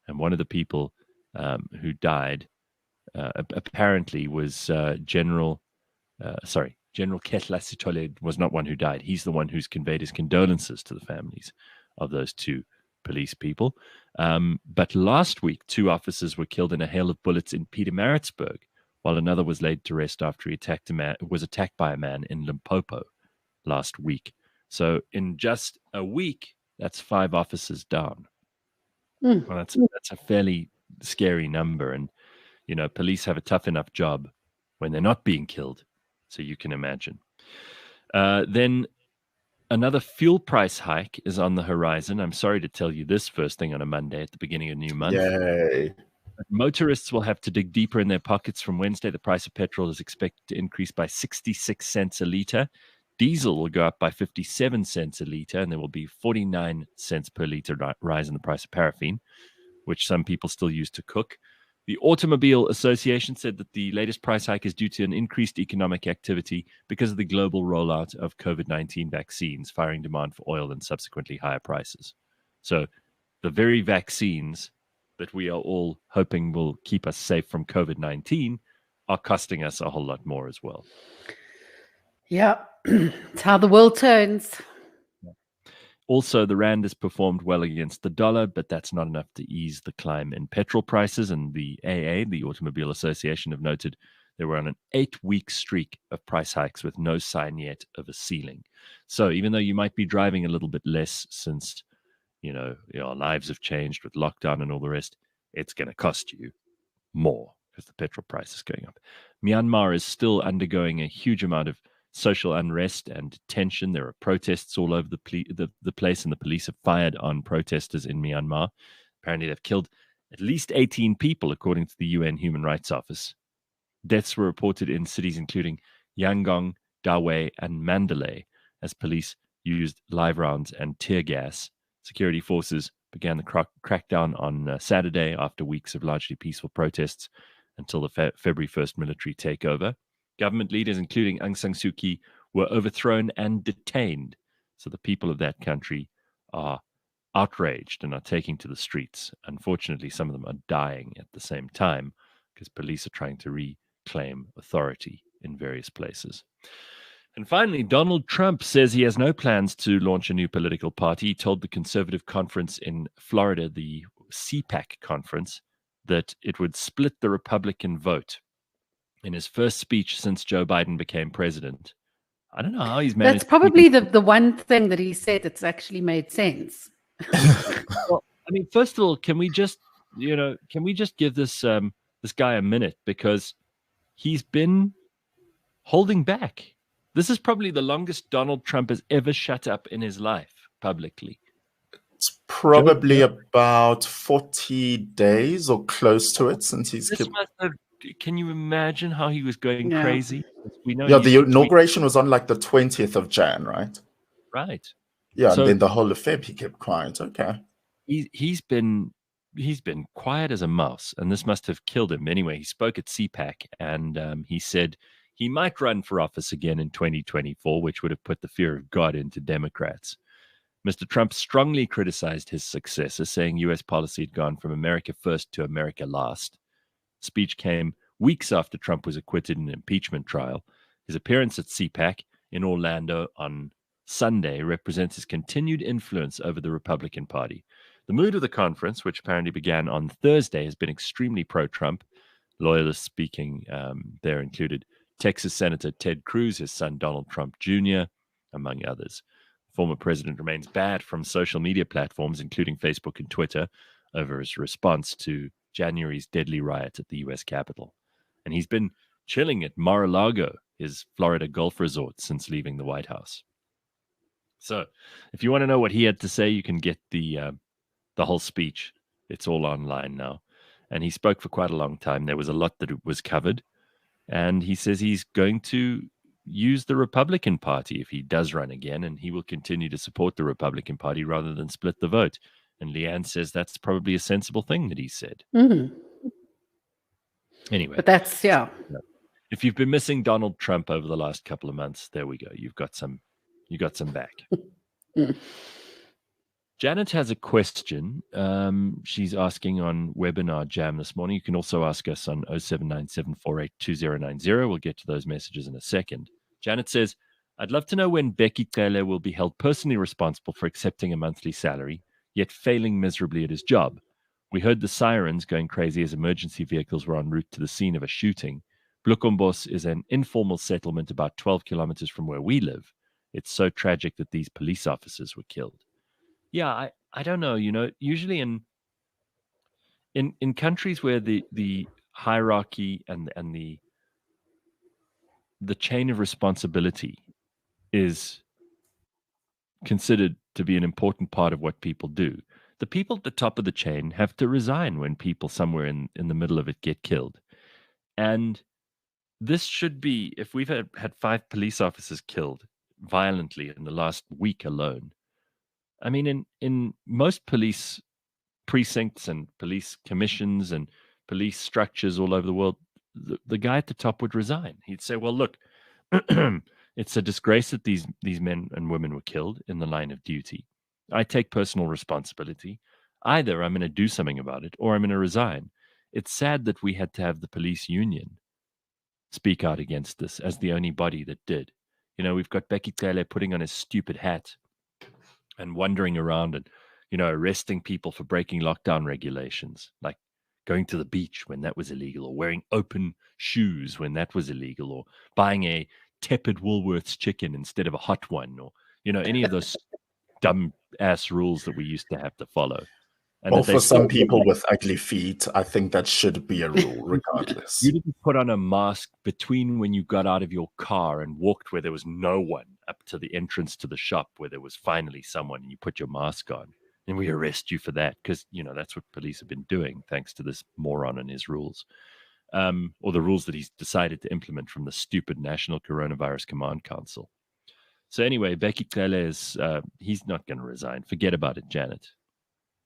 And one of the people who died apparently was General Ketla Sitole was not one who died. He's the one who's conveyed his condolences to the families of those 2 police people. But last week, 2 officers were killed in a hail of bullets in Pietermaritzburg, while another was laid to rest after he was attacked by a man in Limpopo last week. So in just a week, that's 5 officers down. Well, that's a fairly scary number. And, police have a tough enough job when they're not being killed. So you can imagine. Then another fuel price hike is on the horizon. I'm sorry to tell you this first thing on a Monday at the beginning of a new month.
Yay.
Motorists will have to dig deeper in their pockets from Wednesday. The price of petrol is expected to increase by 66 cents a litre. Diesel will go up by 57 cents a litre, and there will be 49 cents per litre rise in the price of paraffin, which some people still use to cook. The Automobile Association said that the latest price hike is due to an increased economic activity because of the global rollout of COVID-19 vaccines, firing demand for oil and subsequently higher prices. So the very vaccines that we are all hoping will keep us safe from COVID-19 are costing us a whole lot more as well.
Yeah, it's how the world turns.
Also, the rand has performed well against the dollar, but that's not enough to ease the climb in petrol prices. And the AA, the Automobile Association, have noted they were on an 8-week streak of price hikes with no sign yet of a ceiling. So even though you might be driving a little bit less since, our lives have changed with lockdown and all the rest, it's going to cost you more because the petrol price is going up. Myanmar is still undergoing a huge amount of social unrest and tension. There are protests all over the place, and the police have fired on protesters in Myanmar. Apparently, they've killed at least 18 people, according to the UN Human Rights Office. Deaths were reported in cities including Yangon, Dawei, and Mandalay, as police used live rounds and tear gas. Security forces began the crackdown on Saturday after weeks of largely peaceful protests until the February 1st military takeover. Government leaders, including Aung San Suu Kyi, were overthrown and detained. So the people of that country are outraged and are taking to the streets. Unfortunately, some of them are dying at the same time because police are trying to reclaim authority in various places. And finally, Donald Trump says he has no plans to launch a new political party. He told the conservative conference in Florida, the CPAC conference, that it would split the Republican vote. In his first speech since Joe Biden became president. I don't know how he's managed.
That's probably the one thing that he said that's actually made sense.
Well, I mean, first of all, can we just give this this guy a minute, because he's been holding back. This is probably the longest Donald Trump has ever shut up in his life publicly.
It's probably about 40 days or close to it since he's.
Can you imagine how he was going crazy?
We know the inauguration was on like the 20th of Jan, right?
Right.
Yeah, so, and then the whole of Feb he kept quiet. Okay.
He's been quiet as a mouse, and this must have killed him. Anyway, he spoke at CPAC, and he said he might run for office again in 2024, which would have put the fear of God into Democrats. Mr. Trump strongly criticized his successor, saying U.S. policy had gone from America first to America last. Speech came weeks after Trump was acquitted in an impeachment trial. His appearance at CPAC in Orlando on Sunday represents his continued influence over the Republican Party. The mood of the conference, which apparently began on Thursday, has been extremely pro-Trump. Loyalists speaking there included Texas Senator Ted Cruz, his son Donald Trump Jr., among others. The former president remains banned from social media platforms, including Facebook and Twitter, over his response to January's deadly riot at the U.S. Capitol. And he's been chilling at Mar-a-Lago, his Florida golf resort, since leaving the White House. So if you want to know what he had to say, you can get the whole speech. It's all online now. And he spoke for quite a long time. There was a lot that was covered. And he says he's going to use the Republican Party if he does run again, and he will continue to support the Republican Party rather than split the vote. And Leigh-Ann says that's probably a sensible thing that he said.
Mm-hmm.
Anyway.
But that's,
If you've been missing Donald Trump over the last couple of months, there we go. You got some back. Janet has a question. She's asking on Webinar Jam this morning. You can also ask us on 0797482090. We'll get to those messages in a second. Janet says, I'd love to know when Becky Cele will be held personally responsible for accepting a monthly salary, yet failing miserably at his job. We heard the sirens going crazy as emergency vehicles were en route to the scene of a shooting. Bloekombos is an informal settlement about 12 kilometers from where we live. It's so tragic that these police officers were killed. Yeah, I don't know. Usually in countries where the hierarchy and the chain of responsibility is considered to be an important part of what people do, the people at the top of the chain have to resign when people somewhere in the middle of it get killed. And this should be, if we've had 5 police officers killed violently in the last week alone, I mean, in most police precincts and police commissions and police structures all over the world, the guy at the top would resign. He'd say, well, look, it's a disgrace that these men and women were killed in the line of duty. I take personal responsibility. Either I'm going to do something about it or I'm going to resign. It's sad that we had to have the police union speak out against this as the only body that did. We've got Becky Cele putting on his stupid hat and wandering around and, arresting people for breaking lockdown regulations, like going to the beach when that was illegal, or wearing open shoes when that was illegal, or buying a tepid Woolworths chicken instead of a hot one, or, any of those dumb ass rules that we used to have to follow. And
well, for some people with ugly feet, I think that should be a rule regardless.
You didn't put on a mask between when you got out of your car and walked where there was no one up to the entrance to the shop where there was finally someone, and you put your mask on. And we arrest you for that because, that's what police have been doing thanks to this moron and his rules. Or the rules that he's decided to implement from the stupid National Coronavirus Command Council. So anyway, Becky Cele is, he's not going to resign. Forget about it, Janet.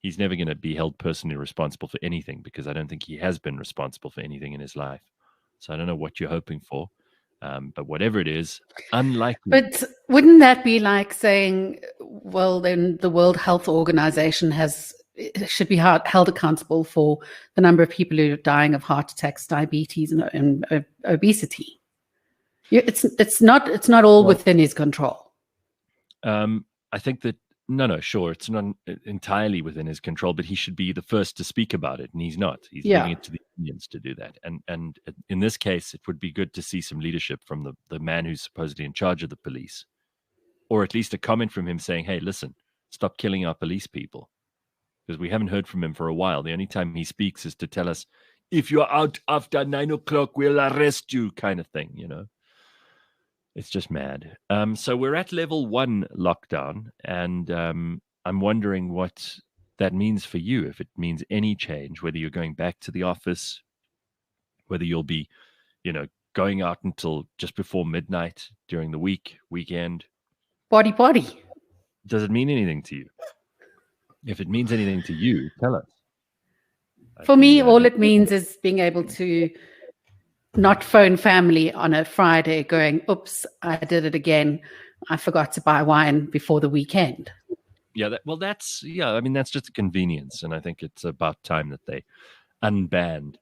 He's never going to be held personally responsible for anything because I don't think he has been responsible for anything in his life. So I don't know what you're hoping for. But whatever it is, unlikely.
But wouldn't that be like saying, well, then the World Health Organization should be held accountable for the number of people who are dying of heart attacks, diabetes, and obesity? It's not all within his control.
I think that sure, it's not entirely within his control, but he should be the first to speak about it, and he's not. He's leaving it to the unions to do that. And in this case, it would be good to see some leadership from the man who's supposedly in charge of the police, or at least a comment from him saying, "Hey, listen, stop killing our police people," because we haven't heard from him for a while. The only time he speaks is to tell us, "If you're out after 9 o'clock, we'll arrest you," kind of thing, you know. It's just mad. So we're at level 1 lockdown, and I'm wondering what that means for you, if it means any change, whether you're going back to the office, whether you'll be, going out until just before midnight during the weekend.
Body.
Does it mean anything to you? If it means anything to you, tell us.
For me, all it means is being able to not phone family on a Friday going, "Oops, I did it again. I forgot to buy wine before the weekend."
Yeah, that's just a convenience. And I think it's about time that they unbanned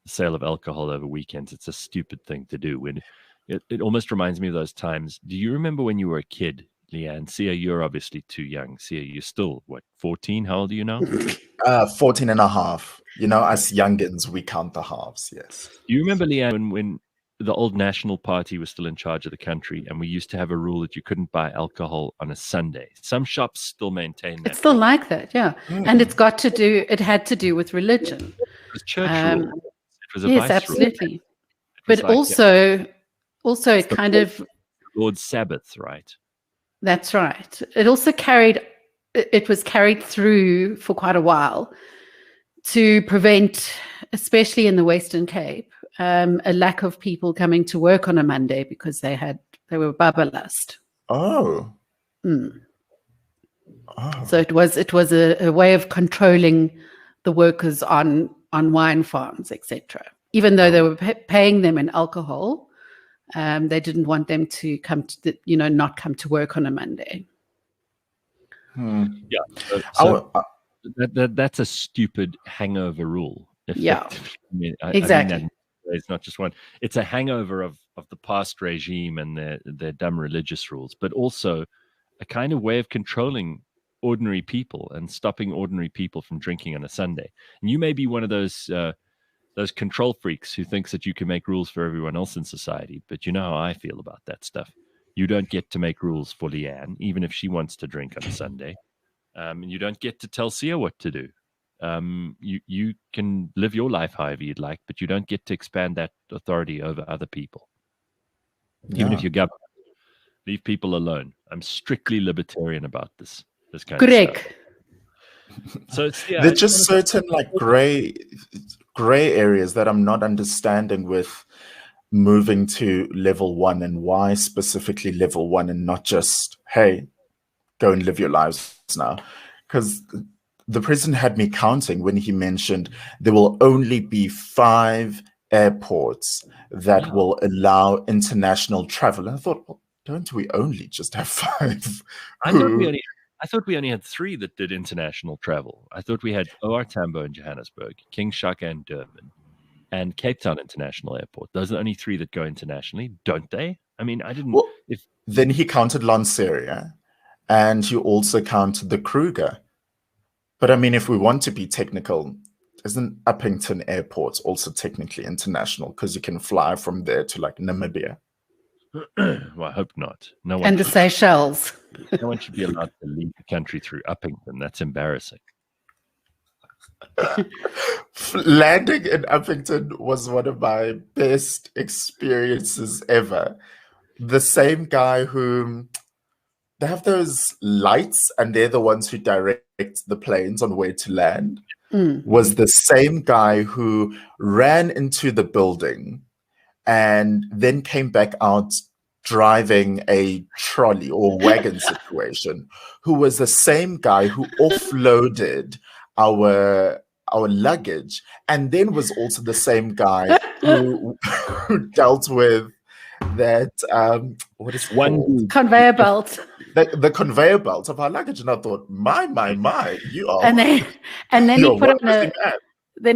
the sale of alcohol over weekends. It's a stupid thing to do. When it almost reminds me of those times. Do you remember when you were a kid, Leigh-Ann? Sia, you're obviously too young. Sia, you're still, 14? How old are you now?
14 and a half. As youngins, we count the halves, yes.
Do you remember, Leigh-Ann, when the old National Party was still in charge of the country, and we used to have a rule that you couldn't buy alcohol on a Sunday? Some shops still maintain that.
It's still like that, yeah. And it had to do with religion.
It was church rule. It was a
yes,
vice
absolutely.
rule.
But like, also it kind of
Lord's Sabbath, right?
That's right. It also was carried through for quite a while to prevent, especially in the Western Cape, a lack of people coming to work on a Monday because they were babalust.
Oh.
So it was a way of controlling the workers on wine farms, etc. Even though they were paying them in alcohol, they didn't want them to not come to work on a Monday.
Yeah. So that's a stupid hangover rule.
Yeah.
Exactly. I mean it's not just one. It's a hangover of the past regime and their dumb religious rules, but also a kind of way of controlling ordinary people and stopping ordinary people from drinking on a Sunday. And you may be one of those control freaks who thinks that you can make rules for everyone else in society, but you know how I feel about that stuff. You don't get to make rules for Leigh-Ann, even if she wants to drink on a Sunday. And you don't get to tell Sia what to do. You can live your life however you'd like, but you don't get to expand that authority over other people. Even if you're government. Leave people alone. I'm strictly libertarian about this kind of stuff. So
there's just certain gray areas that I'm not understanding with moving to level 1, and why specifically level 1 and not just, hey, go and live your lives now. Because the president had me counting when he mentioned there will only be 5 airports that will allow international travel. And I thought, well, don't we only just have 5?
I thought we only had 3 that did international travel. I thought we had OR Tambo in Johannesburg, King Shaka in Durban, and Cape Town International Airport. Those are the only 3 that go internationally, don't they? I mean, I didn't.
Well, then he counted Lanseria, and you also counted the Kruger. But I mean, if we want to be technical, isn't Uppington Airport also technically international because you can fly from there to Namibia?
Well, I hope not. No one
and the Seychelles.
No one should be allowed to leave the country through Uppington. That's embarrassing.
Landing in Uppington was one of my best experiences ever. The same guy who, they have those lights and they're the ones who direct the planes on where to land, was the same guy who ran into the building and then came back out driving a trolley or wagon situation, who was the same guy who offloaded our luggage, and then was also the same guy who dealt with that what is one
conveyor belt,
the conveyor belt of our luggage. And I thought, my, you are.
And then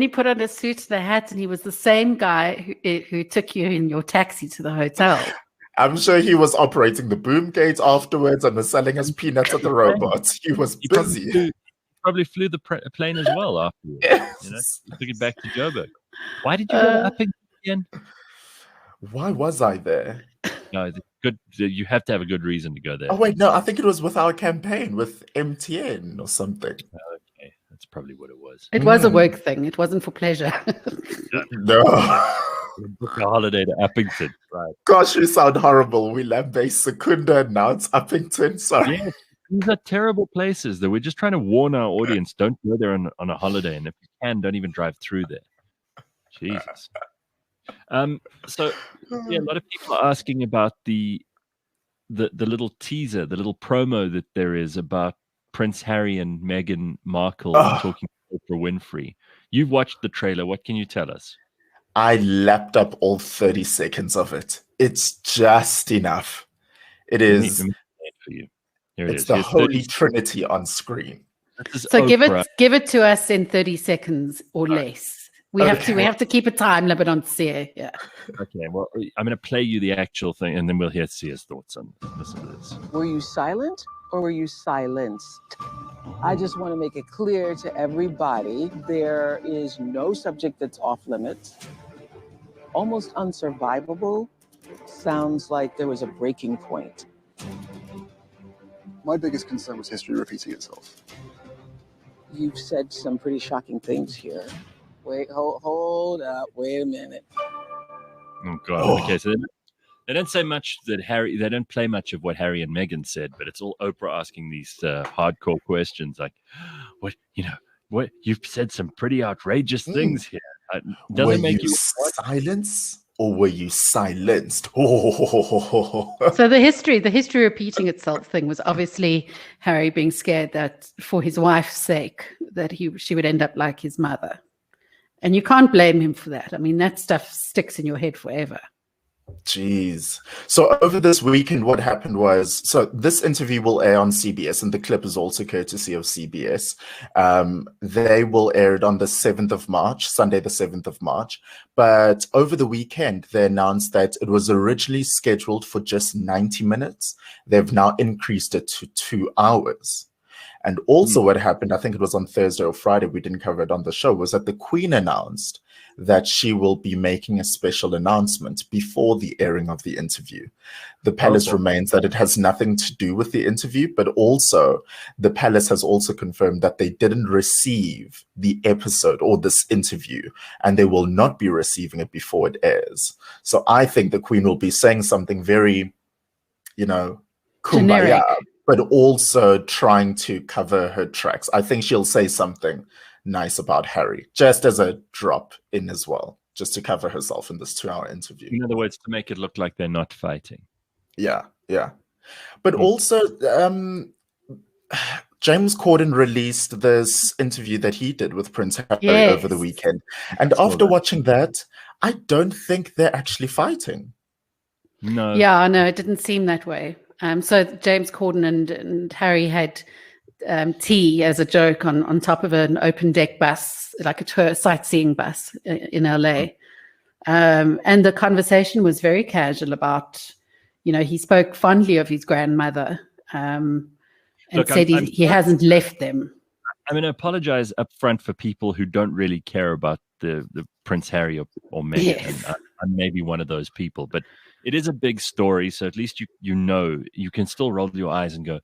he put on a suit and a hat, and he was the same guy who took you in your taxi to the hotel.
I'm sure he was operating the boom gate afterwards and was selling us peanuts at the robots. He was busy.
Probably flew the plane as well afterwards.
Yes.
You know, he took it back to Joburg. Why did you go to Uppington again?
Why was I there?
No, it's good. You have to have a good reason to go there.
Oh wait, no, I think it was with our campaign with MTN or something.
Okay, that's probably what it was.
It was a work thing. It wasn't for pleasure.
No.
Book a holiday to Uppington, right?
Gosh, we sound horrible. We land-based Secunda, and now it's Uppington. Sorry.
Yeah, these are terrible places that we're just trying to warn our audience. Don't go there on a holiday, and if you can, don't even drive through there. Jesus. So yeah, a lot of people are asking about the little teaser, the little promo that there is about Prince Harry and Meghan Markle talking to Oprah Winfrey. You've watched the trailer. What can you tell us?
I lapped up all 30 seconds of it. It's just enough. It is.
Let me play it for you. Here it
It's
is.
the
Here's
Holy Trinity on screen.
So give it to us in 30 seconds or less. We have to keep a time limit on Sia. Yeah.
Okay. Well, I'm going to play you the actual thing, and then we'll hear Sia's thoughts on it. Listen to this.
Were you silent or were you silenced? I just want to make it clear to everybody, there is no subject that's off limits. Almost unsurvivable. Sounds like there was a breaking point.
My biggest concern was history repeating itself.
You've said some pretty shocking things here. Wait, hold up, wait a minute.
Oh God. Okay, so they don't say much that Harry. They don't play much of what Harry and Meghan said, but it's all Oprah asking these hardcore questions, like, "What you've said some pretty outrageous things here. Does it make you
silence or were you silenced?"
So the history repeating itself thing was obviously Harry being scared that for his wife's sake that she would end up like his mother. And you can't blame him for that. I mean, that stuff sticks in your head forever.
Jeez. So over this weekend, what happened was, so this interview will air on CBS, and the clip is also courtesy of CBS. They will air it on the 7th of March, Sunday, the 7th of March. But over the weekend, they announced that it was originally scheduled for just 90 minutes. They've now increased it to 2 hours. And also what happened, I think it was on Thursday or Friday, we didn't cover it on the show, was that the Queen announced that she will be making a special announcement before the airing of the interview. The palace remains that it has nothing to do with the interview, but also the palace has also confirmed that they didn't receive the episode or this interview, and they will not be receiving it before it airs. So I think the Queen will be saying something very, kumbaya, generic, but also trying to cover her tracks. I think she'll say something nice about Harry, just as a drop in as well, just to cover herself in this 2-hour interview.
In other words, to make it look like they're not fighting.
Yeah. But also, James Corden released this interview that he did with Prince Harry over the weekend. And after watching that, I don't think they're actually fighting.
No.
Yeah, no, it didn't seem that way. So James Corden and Harry had tea as a joke on top of an open deck bus, like a tour sightseeing bus in LA. And the conversation was very casual about, he spoke fondly of his grandmother and said he hasn't left them.
I'm going to apologize up front for people who don't really care about the Prince Harry or Meghan.
Yes.
I'm maybe one of those people, but it is a big story. So at least you can still roll your eyes and go,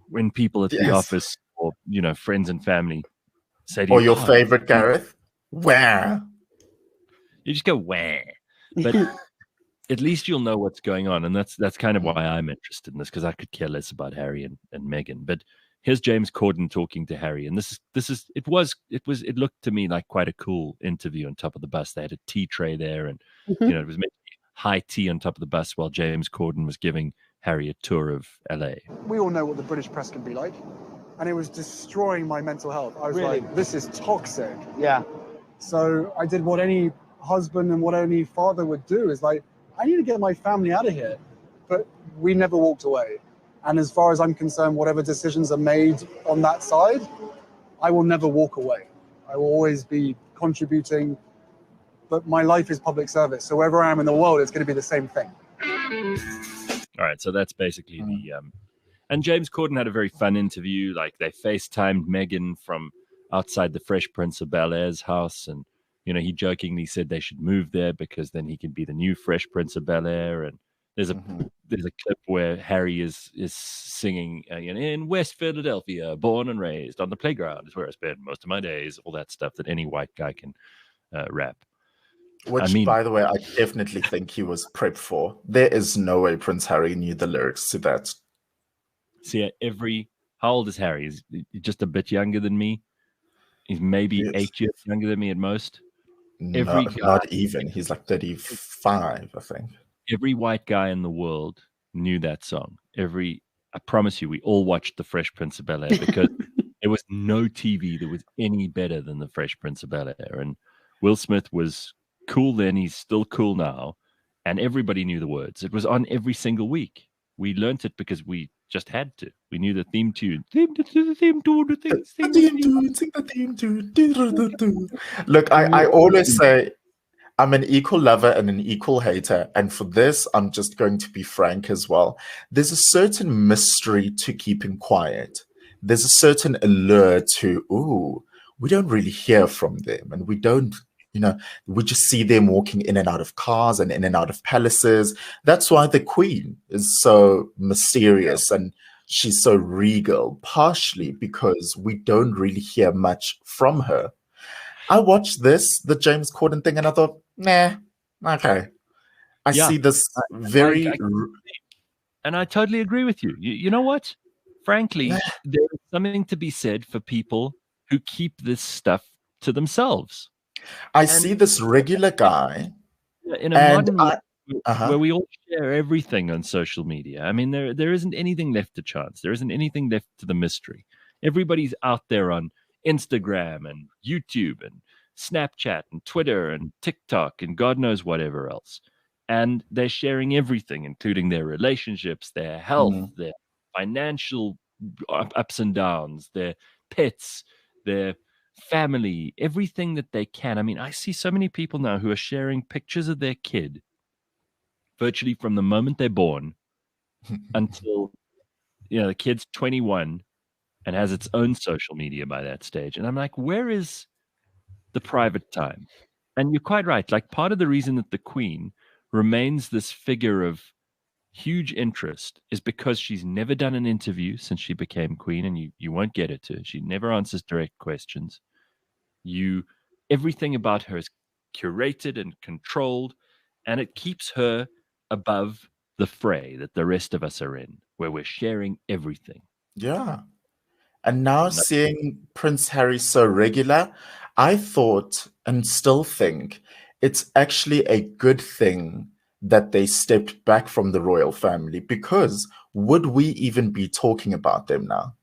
when people at the office or, friends and family say to you,
or your favorite Gareth, where?
You just go, where? But at least you'll know what's going on. And that's kind of why I'm interested in this, because I could care less about Harry and Meghan. But here's James Corden talking to Harry. And it looked to me like quite a cool interview on top of the bus. They had a tea tray there and, it was making high tea on top of the bus while James Corden was giving Harry a tour of LA.
We all know what the British press can be like, and it was destroying my mental health. I was like, this is toxic.
Yeah.
So I did what any husband and what any father would do, is like, I need to get my family out of here. But we never walked away. And as far as I'm concerned, whatever decisions are made on that side, I will never walk away. I will always be contributing, but my life is public service. So wherever I am in the world, it's going to be the same thing.
All right, so that's basically the and James Corden had a very fun interview. Like they FaceTimed Meghan from outside the Fresh Prince of Bel-Air's house, and he jokingly said they should move there because then he can be the new Fresh Prince of Bel-Air. And there's a clip where Harry is singing in West Philadelphia, born and raised on the playground is where I spend most of my days. All that stuff that any white guy can rap.
Which, by the way, I definitely think he was prepped for. There is no way Prince Harry knew the lyrics to that.
See, how old is Harry? He's just a bit younger than me. He's maybe 8 years younger than me at most.
Not even. He's like 35, I think.
Every white guy in the world knew that song. I promise you, we all watched The Fresh Prince of Bel-Air because there was no TV that was any better than The Fresh Prince of Bel-Air. And Will Smith was cool then, he's still cool now, and everybody knew the words. It was on every single week. We learnt it because we just had to. We knew the theme tune.
Look, I always say I'm an equal lover and an equal hater, and for this, I'm just going to be frank as well. There's a certain mystery to keeping quiet. There's a certain allure to, we don't really hear from them, and we don't. We just see them walking in and out of cars and in and out of palaces. That's why the Queen is so mysterious and she's so regal, partially because we don't really hear much from her. I watched the James Corden thing, and I thought, nah, okay. I see this very...
And I totally agree with you. You know what? Frankly, there is something to be said for people who keep this stuff to themselves.
I see this regular guy
in a modern life where we all share everything on social media. I mean, there isn't anything left to chance. There isn't anything left to the mystery. Everybody's out there on Instagram and YouTube and Snapchat and Twitter and TikTok and God knows whatever else. And they're sharing everything, including their relationships, their health, their financial ups and downs, their pets, their family, everything that they can. I mean, I see so many people now who are sharing pictures of their kid virtually from the moment they're born until the kid's 21 and has its own social media by that stage. And I'm like, where is the private time? And you're quite right. Like, part of the reason that the Queen remains this figure of huge interest is because she's never done an interview since she became Queen, and you won't get it to. She never answers direct questions. Everything about her is curated and controlled, and it keeps her above the fray that the rest of us are in, where we're sharing everything.
Yeah. And now seeing Prince Harry so regular, I thought and still think it's actually a good thing that they stepped back from the royal family, because would we even be talking about them now?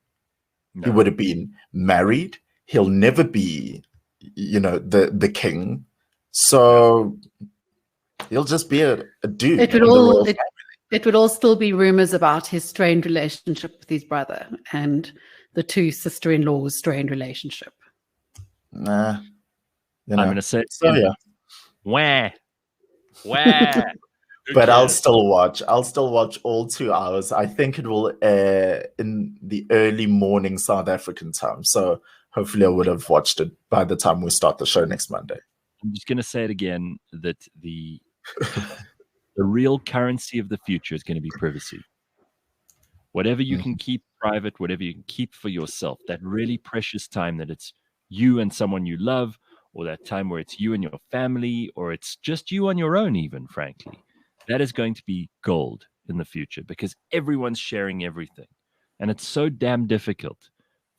No. He would have been married. He'll never be, the king. So he'll just be a dude.
It would all still be rumors about his strained relationship with his brother and the two sister-in-laws' strained relationship.
Nah.
I'm going to say, wah.
But I'll still watch all 2 hours. I think it will air in the early morning South African time. So hopefully I would have watched it by the time we start the show next Monday.
I'm just going to say it again, that the real currency of the future is going to be privacy. Whatever you can keep private, whatever you can keep for yourself, that really precious time that it's you and someone you love, or that time where it's you and your family, or it's just you on your own even, frankly. That is going to be gold in the future, because everyone's sharing everything. And it's so damn difficult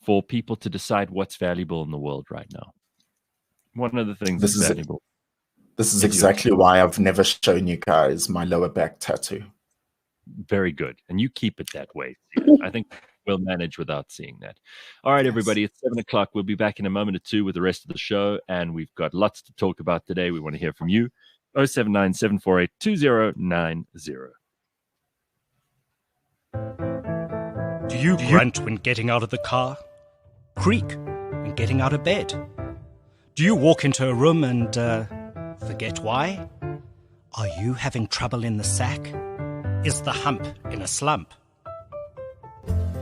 for people to decide what's valuable in the world right now. One of the things that's valuable.
This is exactly why I've never shown you guys my lower back tattoo.
Very good. And you keep it that way. I think we'll manage without seeing that. All right, everybody, it's 7 o'clock. We'll be back in a moment or two with the rest of the show. And we've got lots to talk about today. We want to hear from you. 079-748-2090.
Do you grunt when getting out of the car? Creak when getting out of bed? Do you walk into a room and forget why? Are you having trouble in the sack? is the hump in a slump?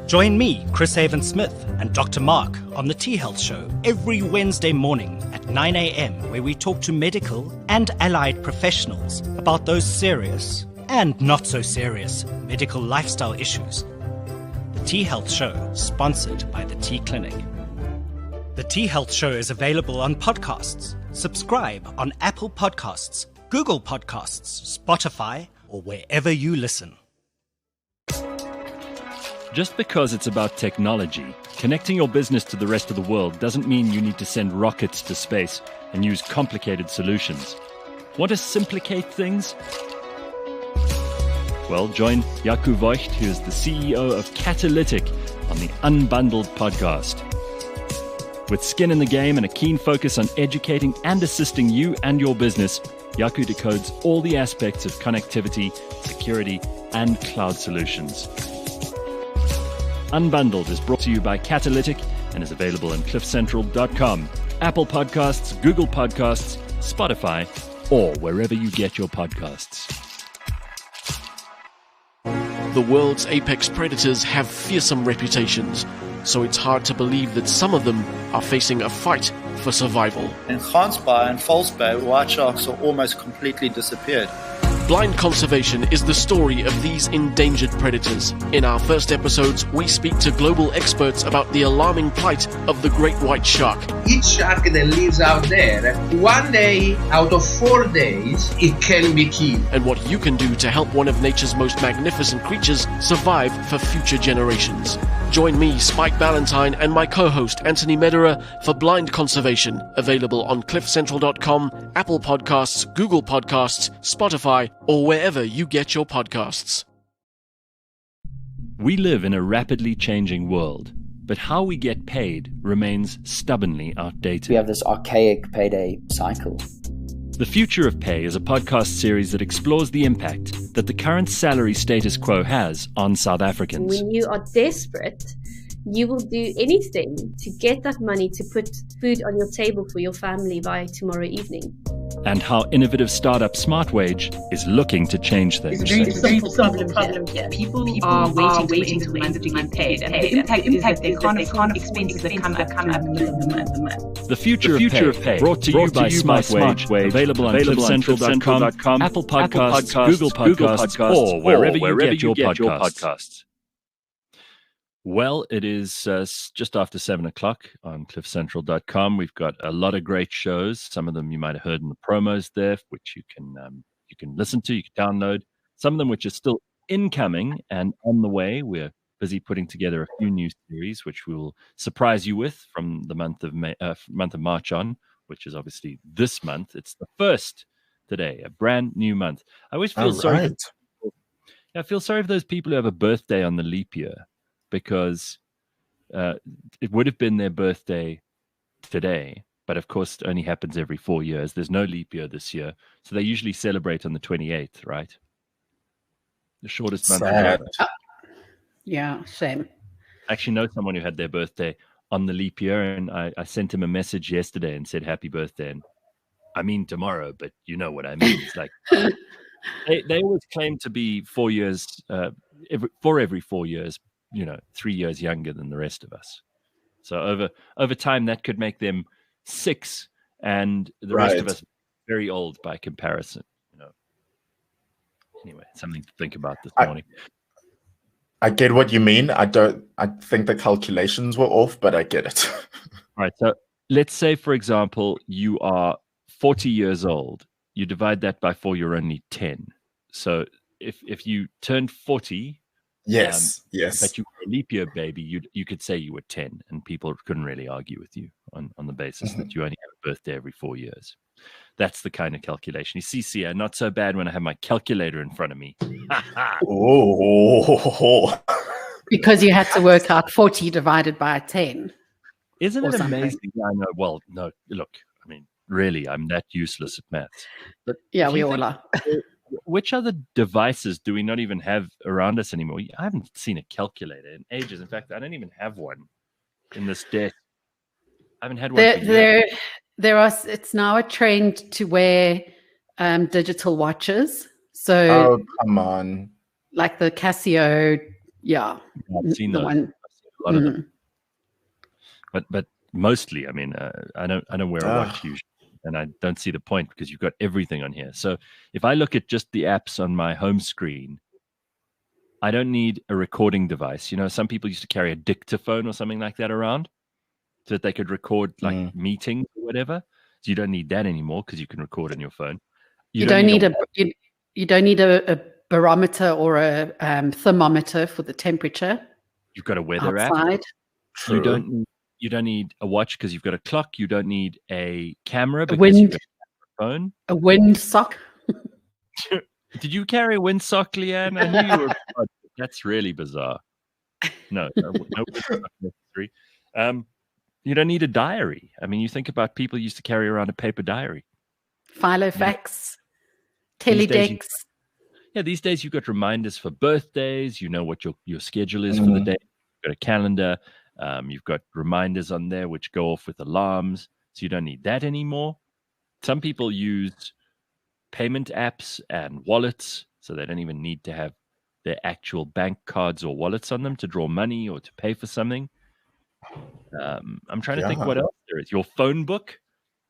Join me, Chris Haven-Smith, and Dr. Mark on the T-Health Show every Wednesday morning at 9 a.m. where we talk to medical and allied professionals about those serious and not so serious medical lifestyle issues. The T-Health Show, sponsored by the T-Clinic. The T-Health Show is available on podcasts. Subscribe on Apple Podcasts, Google Podcasts, Spotify, or wherever you listen.
Just because it's about technology, connecting your business to the rest of the world doesn't mean you need to send rockets to space and use complicated solutions. Want to simplicate things? Well, join Jaco Voigt, who is the CEO of Catalytic, on the Unbundled podcast. With skin in the game and a keen focus on educating and assisting you and your business, Jaco decodes all the aspects of connectivity, security, and cloud solutions. Unbundled is brought to you by Catalytic and is available on cliffcentral.com, Apple Podcasts, Google Podcasts, Spotify, or wherever you get your podcasts.
The world's apex predators have fearsome reputations, so it's hard to believe that some of them are facing a fight for survival.
In Gansbaai and Valsbaai, white sharks are almost completely disappeared.
Blind Conservation is the story of these endangered predators. In our first episodes, we speak to global experts about the alarming plight of the great white shark.
Each shark that lives out there, one day out of 4 days, it can be killed.
And what you can do to help one of nature's most magnificent creatures survive for future generations. Join me, Spike Ballantyne, and my co-host, Anthony Mederer, for Blind Conservation, available on cliffcentral.com, Apple Podcasts, Google Podcasts, Spotify, or wherever you get your podcasts.
We live in a rapidly changing world, but how we get paid remains stubbornly outdated.
We have this archaic payday cycle.
The Future of Pay is a podcast series that explores the impact that the current salary status quo has on South Africans.
When you are desperate, you will do anything to get that money to put food on your table for your family by tomorrow evening.
And how innovative startup SmartWage is looking to change things.
It's a very simple problem here. People are waiting till the end of the month paid, and the impact is that they can't afford expenses that come up in the middle of the month.
The Future of Pay, brought to you by SmartWage, available on cliffcentral.com, Apple Podcasts, Google Podcasts, or wherever you get your podcasts. Well, it is just after 7 o'clock on cliffcentral.com. We've got a lot of great shows. Some of them you might have heard in the promos there, which you can listen to, you can download. Some of them which are still incoming and on the way. We're busy putting together a few new series, which we will surprise you with from the month of March on, which is obviously this month. It's the first today, a brand new month. I always feel sorry. I feel sorry for those people who have a birthday on the leap year, because it would have been their birthday today, but of course it only happens every 4 years. There's no leap year this year, so they usually celebrate on the 28th, right? The shortest month of the year.
Yeah, shame.
I actually know someone who had their birthday on the leap year, and I sent him a message yesterday and said happy birthday. And I mean tomorrow, but you know what I mean. It's like they always claim to be 4 years every 4 years. 3 years younger than the rest of us. So over time, that could make them 6, and the rest of us very old by comparison. Anyway, something to think about this morning.
I get what you mean. I think the calculations were off, but I get it.
All right. So let's say, for example, you are 40 years old. You divide that by 4, you're only 10. So if you turned 40.
Yes.
But you were a leap year baby, you could say you were 10, and people couldn't really argue with you on the basis that you only have a birthday every 4 years. That's the kind of calculation. You see, Sia, not so bad when I have my calculator in front of me.
Oh.
Because you had to work out 40 divided by 10.
Isn't it amazing? I know. Well, no, look, I mean, really, I'm that useless at maths. But
yeah, we all are.
Which other devices do we not even have around us anymore? I haven't seen a calculator in ages. In fact, I don't even have one in this desk. I haven't had one for years.
It's now a trend to wear digital watches. So,
oh, come on.
like the Casio. Yeah,
I've seen
the
those.
one.
I've seen a lot of them. But mostly, I mean, I don't wear a watch usually, and I don't see the point because you've got everything on here. So if I look at just the apps on my home screen, I don't need a recording device. You know, some people used to carry a dictaphone or something like that around so that they could record like meetings or whatever. So you don't need that anymore because you can record on your phone.
You don't need a barometer or a thermometer for the temperature.
You've got a weather
outside.
app. True. You don't need a watch because you've got a clock. You don't need a camera because you've got a phone.
A wind sock.
Did you carry a wind sock, Leigh-Ann? I knew you were. That's really bizarre. No wind sock necessary. You don't need a diary. I mean, you think about people used to carry around a paper diary.
Filofax, teledex.
These days you've got reminders for birthdays. You know what your schedule is for the day. You've got a calendar. You've got reminders on there which go off with alarms. So you don't need that anymore. Some people use payment apps and wallets, so they don't even need to have their actual bank cards or wallets on them to draw money or to pay for something. I'm trying to think what else there is. Your phone book.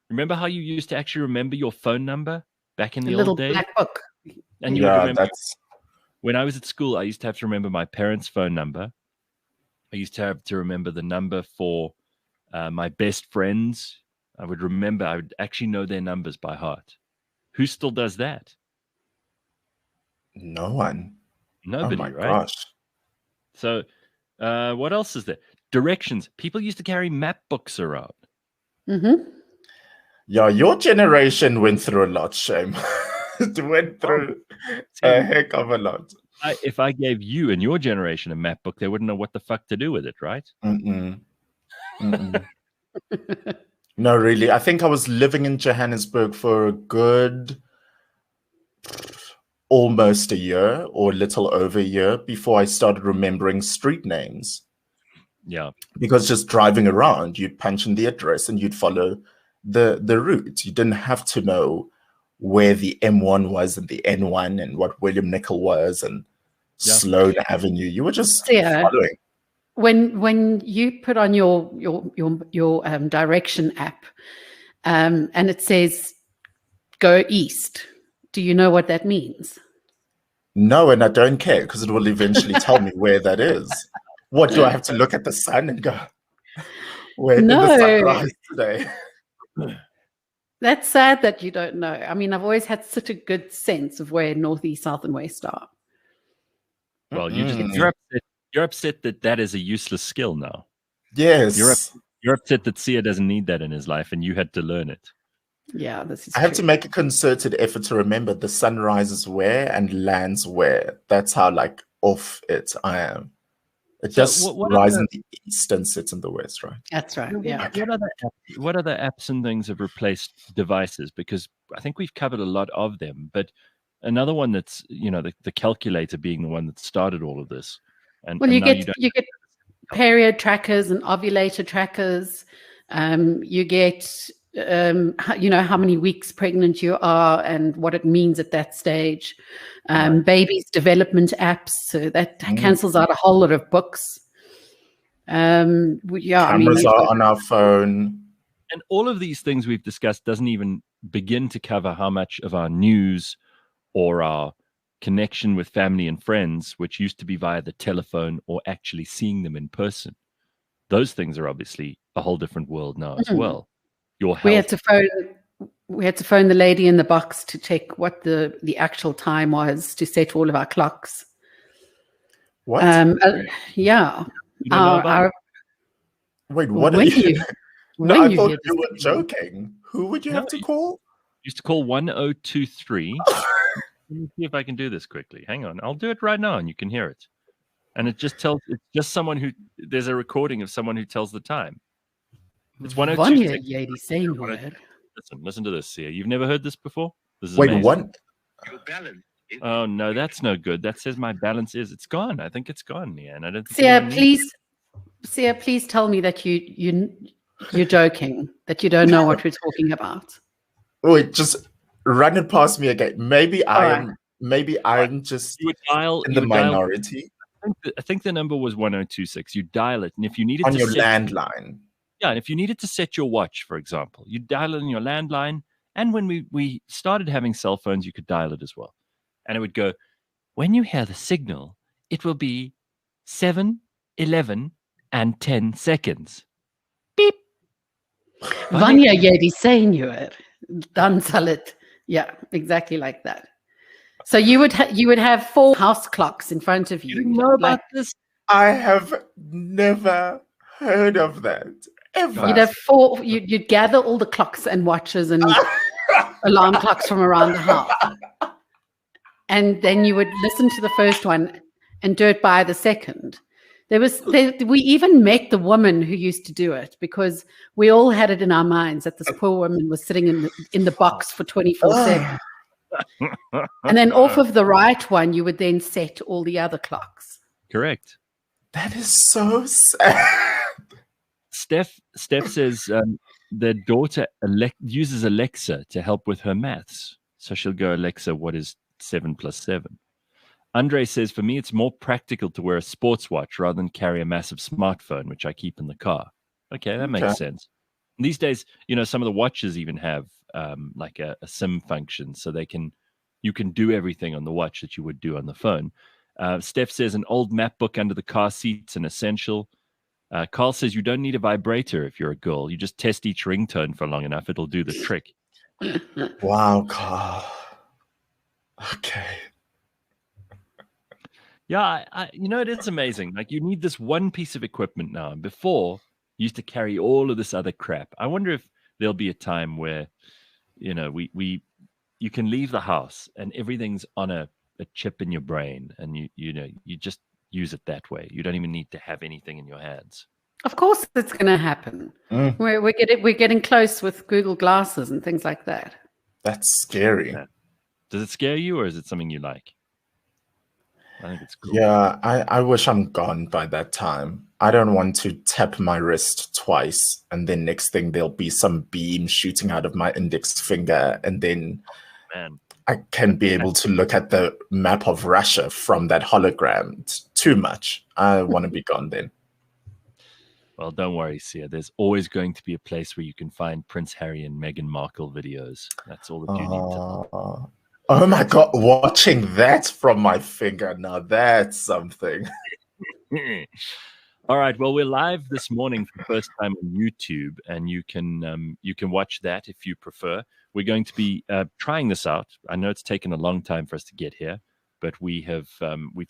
Remember how you used to actually remember your phone number back in the old days?
Black book.
And you would remember, when I was at school, I used to have to remember my parents' phone number. I used to have to remember the number for my best friends. I would actually know their numbers by heart. Who still does that?
No one.
Nobody,
oh my
right?
Gosh.
So what else is there? Directions. People used to carry map books around.
Yeah, your generation went through a lot, Shame. It went through a heck of a lot.
If I gave you and your generation a map book, they wouldn't know what the fuck to do with it, right?
No, really. I think I was living in Johannesburg for a good almost a year or a little over a year before I started remembering street names.
Yeah.
Because just driving around, you'd punch in the address and you'd follow the route. You didn't have to know where the M1 was and the N1 and what William Nicol was and Sloane Avenue. You were just following.
When you put on your direction app and it says go east, do you know what that means?
No, and I don't care because it will eventually tell me where that is. What, do I have to look at the sun and go, where did the sun rise today?
That's sad that you don't know. I mean, I've always had such a good sense of where north, east, south, and west are.
Well, you're upset that is a useless skill now.
Yes.
You're upset that Sia doesn't need that in his life and you had to learn it.
Yeah, this is
I have to make a concerted effort to remember the sun rises where and lands where. That's how off it I am. It just rises in the east and sits in the west, right?
That's right. Yeah.
What other apps and things have replaced devices? Because I think we've covered a lot of them, but another one that's the calculator being the one that started all of this. And
you get period trackers and ovulator trackers. You get how many weeks pregnant you are and what it means at that stage. Babies development apps, so that cancels out a whole lot of books.
Cameras are on our phone.
And all of these things we've discussed doesn't even begin to cover how much of our news or our connection with family and friends, which used to be via the telephone or actually seeing them in person. Those things are obviously a whole different world now as well. Your health.
We had to phone the lady in the box to check what the actual time was to set all of our clocks.
What?
Yeah.
Wait, what are you? No, I thought you were joking. Who would you have to call?
Used to call 1023. Let me see if I can do this quickly. Hang on. I'll do it right now and you can hear it. And it's just someone there's a recording of someone who tells the time. It's 1023. Listen to this here. You've never heard this before? This is amazing.
What?
Your balance.
Oh no, that's no good. That says my balance it's gone. I think it's gone, Leigh-Ann. I don't
think Sia, please tell me that you're joking, that you don't know what we're talking about.
Wait, just run it past me again. Maybe I am maybe I'm just
You would dial
in the minority.
I think the number was 1026. You dial it, and if you needed
On
to
your
set
landline.
Yeah, and if you needed to set your watch, for example, you dial it on your landline. And when we started having cell phones, you could dial it as well. And it would go, when you hear the signal, it will be 7, 11, and 10 seconds. Beep.
Wanneer jy die senior, dan sal it. Yeah, exactly like that. So you would have 4 house clocks in front of you.
You know about this?
I have never heard of that. Ever.
You'd have 4. You'd gather all the clocks and watches and alarm clocks from around the house, and then you would listen to the first one and do it by the second. We even met the woman who used to do it, because we all had it in our minds that this poor woman was sitting in the box for 24/7. And then off of the right one, you would then set all the other clocks.
Correct.
That is so sad.
Steph says their daughter uses Alexa to help with her maths. So she'll go, Alexa, what is 7 plus 7? Andre says, for me, it's more practical to wear a sports watch rather than carry a massive smartphone, which I keep in the car. Okay, that makes sense. And these days, some of the watches even have like a SIM function, so you can do everything on the watch that you would do on the phone. Steph says an old map book under the car seat's an essential. Carl says you don't need a vibrator if you're a girl. You just test each ringtone for long enough. It'll do the trick.
Wow, Carl. Okay.
Yeah, it is amazing. Like, you need this one piece of equipment now. And before, you used to carry all of this other crap. I wonder if there'll be a time where, you can leave the house and everything's on a chip in your brain, and you just use it that way. You don't even need to have anything in your hands.
Of course, it's going to happen. We're getting close with Google Glasses and things like that.
That's scary.
Yeah. Does it scare you, or is it something you like? I think it's cool.
Yeah, I wish I'm gone by that time. I don't want to tap my wrist twice, and then next thing there'll be some beam shooting out of my index finger, and then I can be able to look at the map of Russia from that hologram. Too much. I want to be gone then.
Well, don't worry, Sia. There's always going to be a place where you can find Prince Harry and Meghan Markle videos. That's all that you need to.
Oh my God, watching that from my finger. Now that's something.
All right. Well, we're live this morning for the first time on YouTube, and you can watch that if you prefer. We're going to be trying this out. I know it's taken a long time for us to get here, but we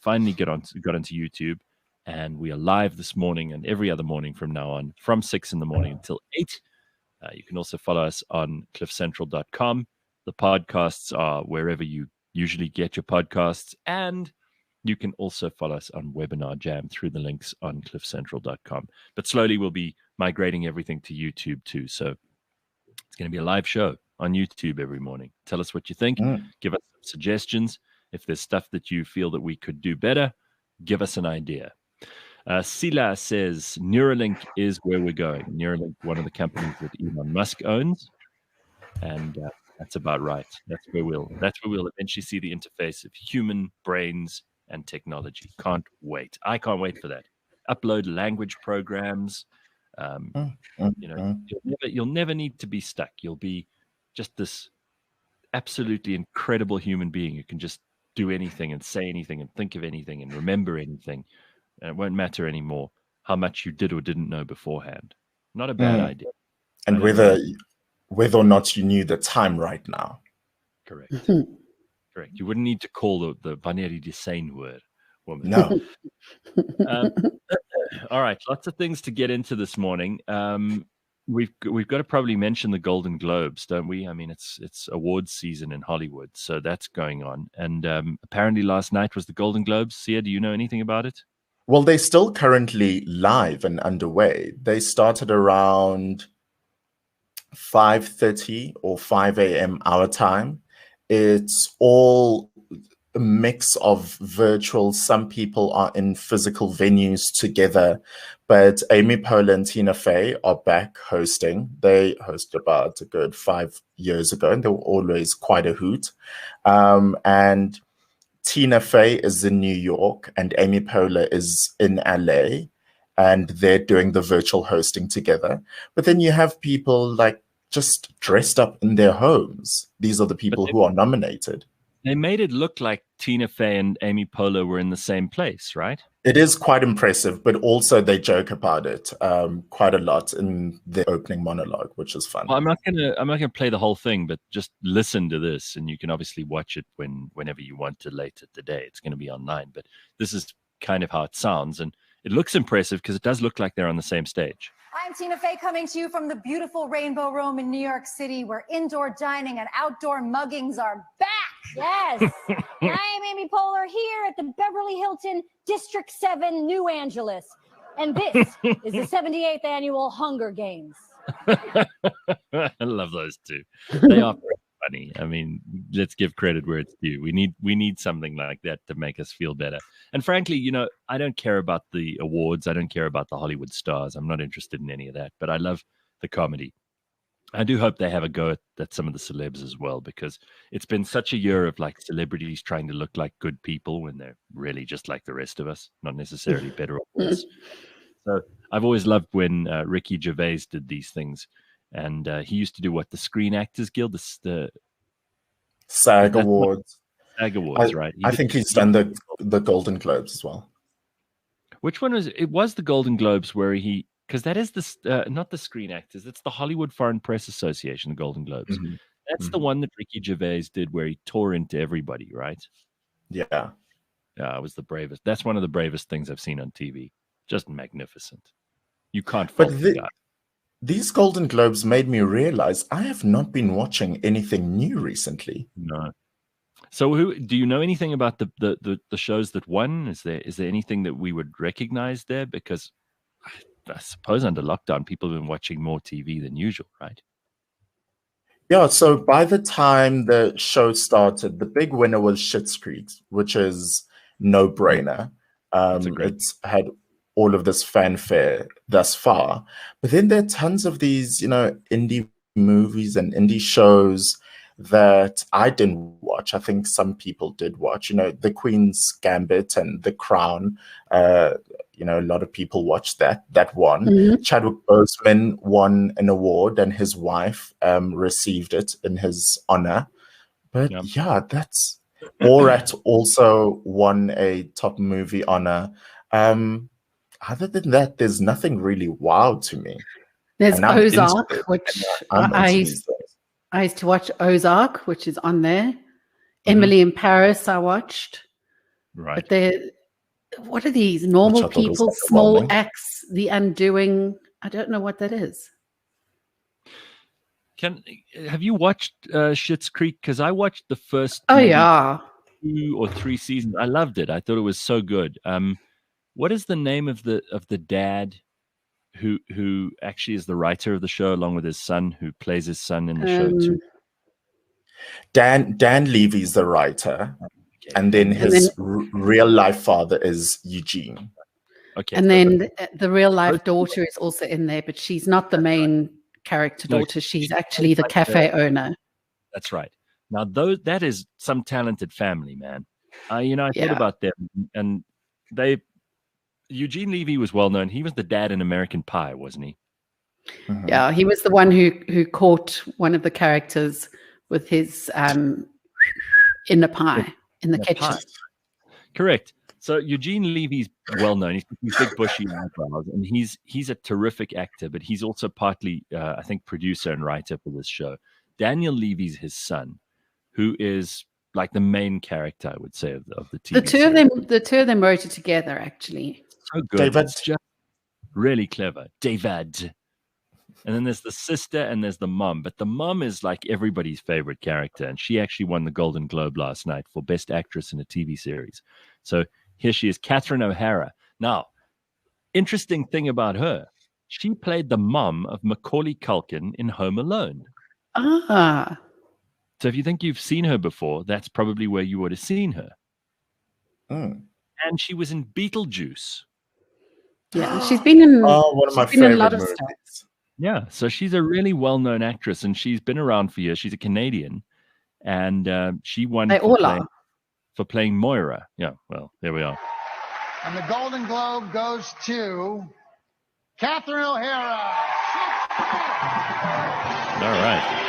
finally got onto YouTube, and we are live this morning and every other morning from now on, from 6 in the morning until 8. You can also follow us on cliffcentral.com. The podcasts are wherever you usually get your podcasts, and you can also follow us on Webinar Jam through the links on cliffcentral.com. But slowly we'll be migrating everything to YouTube too. So it's going to be a live show on YouTube every morning. Tell us what you think. Give us some suggestions. If there's stuff that you feel that we could do better, give us an idea. Sila says Neuralink is where we're going. Neuralink, one of the companies that Elon Musk owns. And that's about right. That's where we'll eventually see the interface of human brains and technology. Can't wait. I can't wait for that. Upload language programs. You'll never need to be stuck. You'll be just this absolutely incredible human being who can just do anything and say anything and think of anything and remember anything. And it won't matter anymore how much you did or didn't know beforehand. Not a bad idea.
And whether or not you knew the time right now.
Correct. Correct. You wouldn't need to call the binary design word woman.
No.
All right. Lots of things to get into this morning. We've got to probably mention the Golden Globes, don't we? I mean, it's awards season in Hollywood, so that's going on. And apparently last night was the Golden Globes. Sia, do you know anything about it?
Well, they're still currently live and underway. They started around 5:30 or 5 a.m. our time. It's all a mix of virtual. Some people are in physical venues together, but Amy Poehler and Tina Fey are back hosting. They hosted about a good 5 years ago, and they were always quite a hoot. And Tina Fey is in New York and Amy Poehler is in LA, and they're doing the virtual hosting together. But then you have people like just dressed up in their homes. These are the people who are nominated.
They made it look like Tina Fey and Amy Poehler were in the same place, right?
It is quite impressive, but also they joke about it quite a lot in the opening monologue, which is fun.
Well, I'm not gonna play the whole thing, but just listen to this, and you can obviously watch it whenever you want to later today. It's going to be online, but this is kind of how it sounds, and it looks impressive because it does look like they're on the same stage.
I'm Tina Fey, coming to you from the beautiful Rainbow Room in New York City, where indoor dining and outdoor muggings are back.
Yes. And I am Amy Poehler here at the Beverly Hilton District 7 New Angeles. And this is the 78th annual Hunger Games.
I love those two. They are funny. I mean, let's give credit where it's due. We need something like that to make us feel better. And frankly, you know, I don't care about the awards. I don't care about the Hollywood stars. I'm not interested in any of that. But I love the comedy. I do hope they have a go at some of the celebs as well, because it's been such a year of like celebrities trying to look like good people when they're really just like the rest of us, not necessarily better or worse. So I've always loved when Ricky Gervais did these things, and he used to do the Screen Actors Guild, the
SAG Awards.
SAG Awards, right?
I think he's done the Golden Globes as well.
Which one was it? It was the Golden Globes where he. Because that is not the Screen Actors, it's the Hollywood Foreign Press Association, the Golden Globes. Mm-hmm. That's the one that Ricky Gervais did where he tore into everybody, right?
Yeah.
Yeah, it was the bravest. That's one of the bravest things I've seen on TV. Just magnificent. You can't fault the guy.
These Golden Globes made me realize I have not been watching anything new recently.
No. So do you know anything about the shows that won? Is there anything that we would recognize there? Because I suppose under lockdown, people have been watching more TV than usual, right?
Yeah, so by the time the show started, the big winner was Schitt's Creek, which is no-brainer. It's had all of this fanfare thus far. But then there are tons of these, you know, indie movies and indie shows that I didn't watch. I think some people did watch, you know, The Queen's Gambit and The Crown. You know, a lot of people watched that one. Mm-hmm. Chadwick Boseman won an award and his wife received it in his honor. But yeah, that's Borat also won a top movie honor. Other than that, there's nothing really wow to me.
There's Ozark, which I used to watch Ozark, which is on there. Mm-hmm. Emily in Paris, I watched.
Right.
But what are these? Normal People, Small Acts, The Undoing. I don't know what that is.
Have you watched Schitt's Creek? Because I watched the first 2 or 3 seasons. I loved it. I thought it was so good. What is the name of the dad who actually is the writer of the show, along with his son, who plays his son in the show too?
Dan Levy's the writer. And then his real life father is Eugene.
Okay. And then the real life daughter is also in there, but she's not the main character daughter. She's actually the cafe owner.
That's right. Now, that is some talented family, man. I thought about them, and Eugene Levy was well known. He was the dad in American Pie, wasn't he?
Mm-hmm. Yeah, he was the one who caught one of the characters with his in the pie. In the kitchen.
Correct. So Eugene Levy's well known. He's big bushy eyebrows, and he's a terrific actor, but he's also partly, I think, producer and writer for this show. Daniel Levy's his son, who is like the main character, I would say, of the TV.
The two of them wrote it together, actually.
So good.
David.
It's just really clever. David. And then there's the sister and there's the mom. But the mom is like everybody's favorite character. And she actually won the Golden Globe last night for Best Actress in a TV Series. So here she is, Catherine O'Hara. Now, interesting thing about her, she played the mom of Macaulay Culkin in Home Alone.
Ah.
So if you think you've seen her before, that's probably where you would have seen her.
Mm.
And she was in Beetlejuice.
Yeah, she's been in,
one of my favorite
a lot of
movies.
stuff.
Yeah, so she's a really well-known actress, and she's been around for years. She's a Canadian, and she won.
They all are.
for playing Moira. Yeah, well, there we are.
And the Golden Globe goes to Catherine O'Hara.
All right.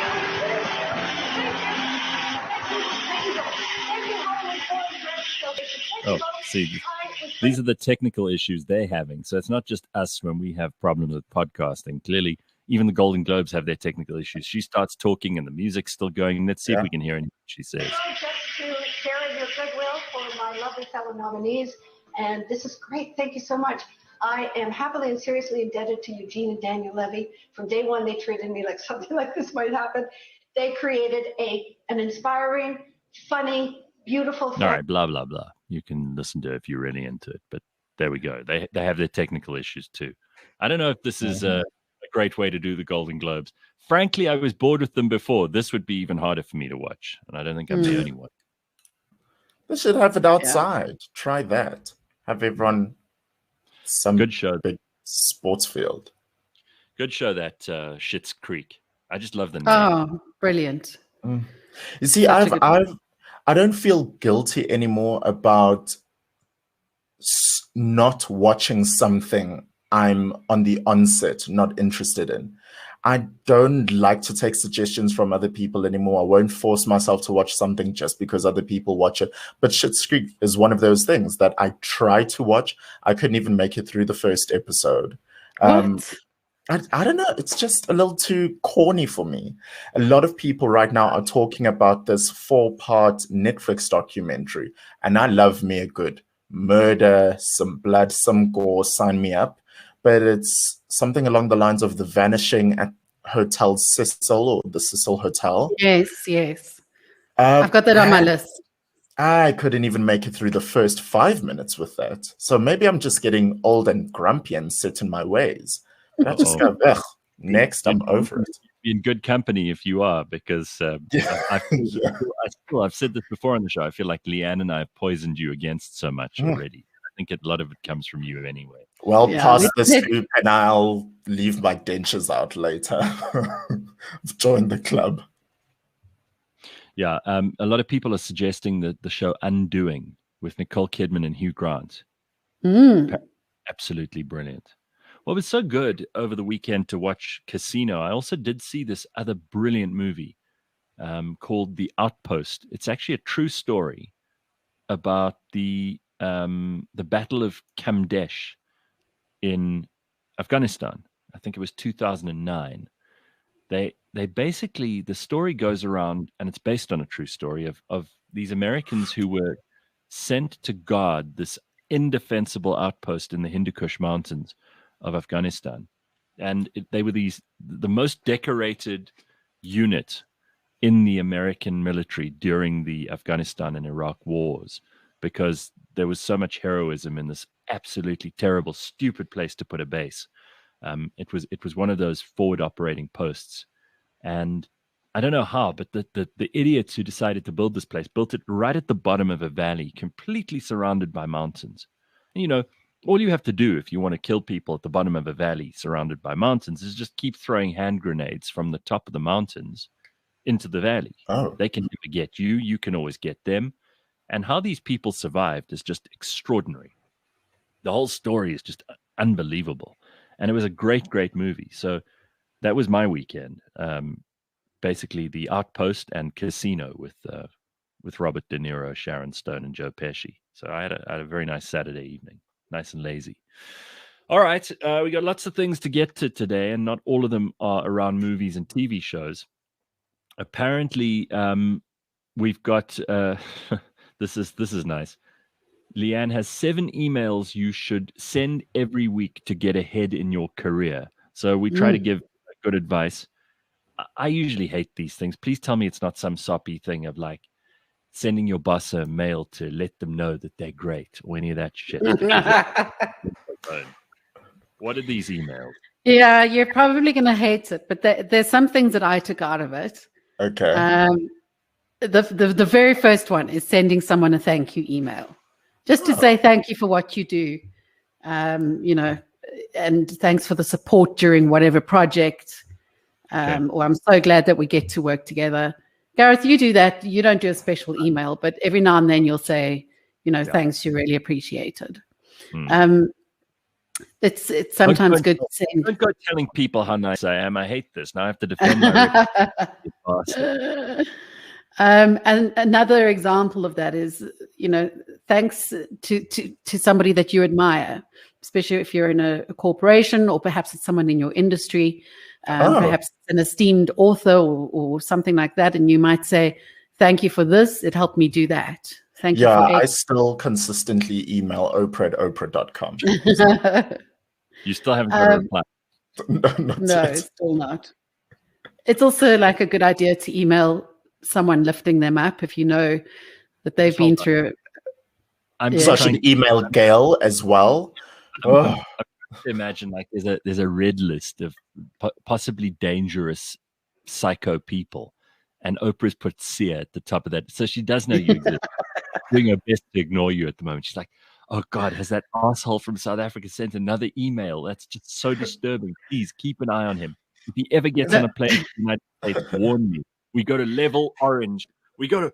Oh, see, these are the technical issues they're having. So it's not just us when we have problems with podcasting. Clearly, even the Golden Globes have their technical issues. She starts talking and the music's still going. Let's see if we can hear anything she says.
Just to share your goodwill for my lovely fellow nominees. And this is great. Thank you so much. I am happily and seriously indebted to Eugene and Daniel Levy. From day one, they treated me like something like this might happen. They created an inspiring, funny, beautiful film.
All right, blah, blah, blah. You can listen to it if you're really into it. But there we go. They have their technical issues too. I don't know if this is a great way to do the Golden Globes. Frankly, I was bored with them before. This would be even harder for me to watch. And I don't think I'm the only one.
They should have it outside. Try that. Have everyone some
good show.
Big sports field.
Good show, that Schitt's Creek. I just love the name.
Oh, brilliant.
You see, I don't feel guilty anymore about not watching something I'm on the onset not interested in. I don't like to take suggestions from other people anymore. I won't force myself to watch something just because other people watch it. But Schitt's Creek is one of those things that I tried to watch. I couldn't even make it through the first episode. I don't know. It's just a little too corny for me. A lot of people right now are talking about this 4-part Netflix documentary. And I love me a good murder, some blood, some gore, sign me up. But it's something along the lines of The Vanishing at Hotel Cecil, or the Cecil Hotel.
Yes. I've got that on my list.
I couldn't even make it through the first 5 minutes with that. So maybe I'm just getting old and grumpy and set in my ways. But I just go, ugh, next, I'm over it.
Be in good company if you are, because I've said this before on the show. I feel like Leigh-Ann and I have poisoned you against so much already. I think a lot of it comes from you anyway.
Well, pass the scoop and I'll leave my dentures out later. Join the club.
Yeah, a lot of people are suggesting that the show Undoing with Nicole Kidman and Hugh Grant. Absolutely brilliant. Well, it was so good over the weekend to watch Casino. I also did see this other brilliant movie called The Outpost. It's actually a true story about the Battle of Kamdesh in Afghanistan. I think it was 2009. They basically, the story goes around, and it's based on a true story of these Americans who were sent to guard this indefensible outpost in the Hindu Kush Mountains of Afghanistan. And they were the most decorated unit in the American military during the Afghanistan and Iraq wars, because there was so much heroism in this absolutely terrible, stupid place to put a base. It was one of those forward operating posts. And I don't know how, but the idiots who decided to build this place built it right at the bottom of a valley, completely surrounded by mountains. And, you know, all you have to do if you want to kill people at the bottom of a valley surrounded by mountains is just keep throwing hand grenades from the top of the mountains into the valley. They can never get you. You can always get them. And how these people survived is just extraordinary. The whole story is just unbelievable. And it was a great, great movie. So that was my weekend. Basically, The Outpost and Casino with Robert De Niro, Sharon Stone, and Joe Pesci. So I had a very nice Saturday evening. Nice and lazy. All right. We got lots of things to get to today, and not all of them are around movies and TV shows. Apparently, we've got this is nice. Leigh-Ann has 7 emails you should send every week to get ahead in your career. So we try to give good advice. I usually hate these things. Please tell me it's not some soppy thing of like sending your boss a mail to let them know that they're great or any of that shit. What are these emails?
Yeah, you're probably going to hate it, but there's some things that I took out of it.
Okay.
The very first one is sending someone a thank you email, just to say thank you for what you do, you know, and thanks for the support during whatever project, or I'm so glad that we get to work together. Gareth, you do that. You don't do a special email, but every now and then you'll say, thanks, you really appreciated. It's sometimes good to send.
Don't go telling people how nice I am. I hate this. Now I have to defend my reputation.
And another example of that is, thanks to somebody that you admire, especially if you're in a corporation, or perhaps it's someone in your industry, perhaps it's an esteemed author or something like that. And you might say, thank you for this. It helped me do that. Thank you.
Yeah, I still consistently email oprah@oprah.com.
You still haven't got a reply?
No, still not. It's also like a good idea to email someone lifting them up if you know that they've been through.
So I should email Gail as well.
I imagine like there's a red list of possibly dangerous psycho people, and Oprah's put Sia at the top of that, so she does know you exist. Doing her best to ignore you at the moment. She's like, oh God, has that asshole from South Africa sent another email? That's just so disturbing. Please keep an eye on him. If he ever gets on a plane to the United States, warn me. We go to level orange. We're gonna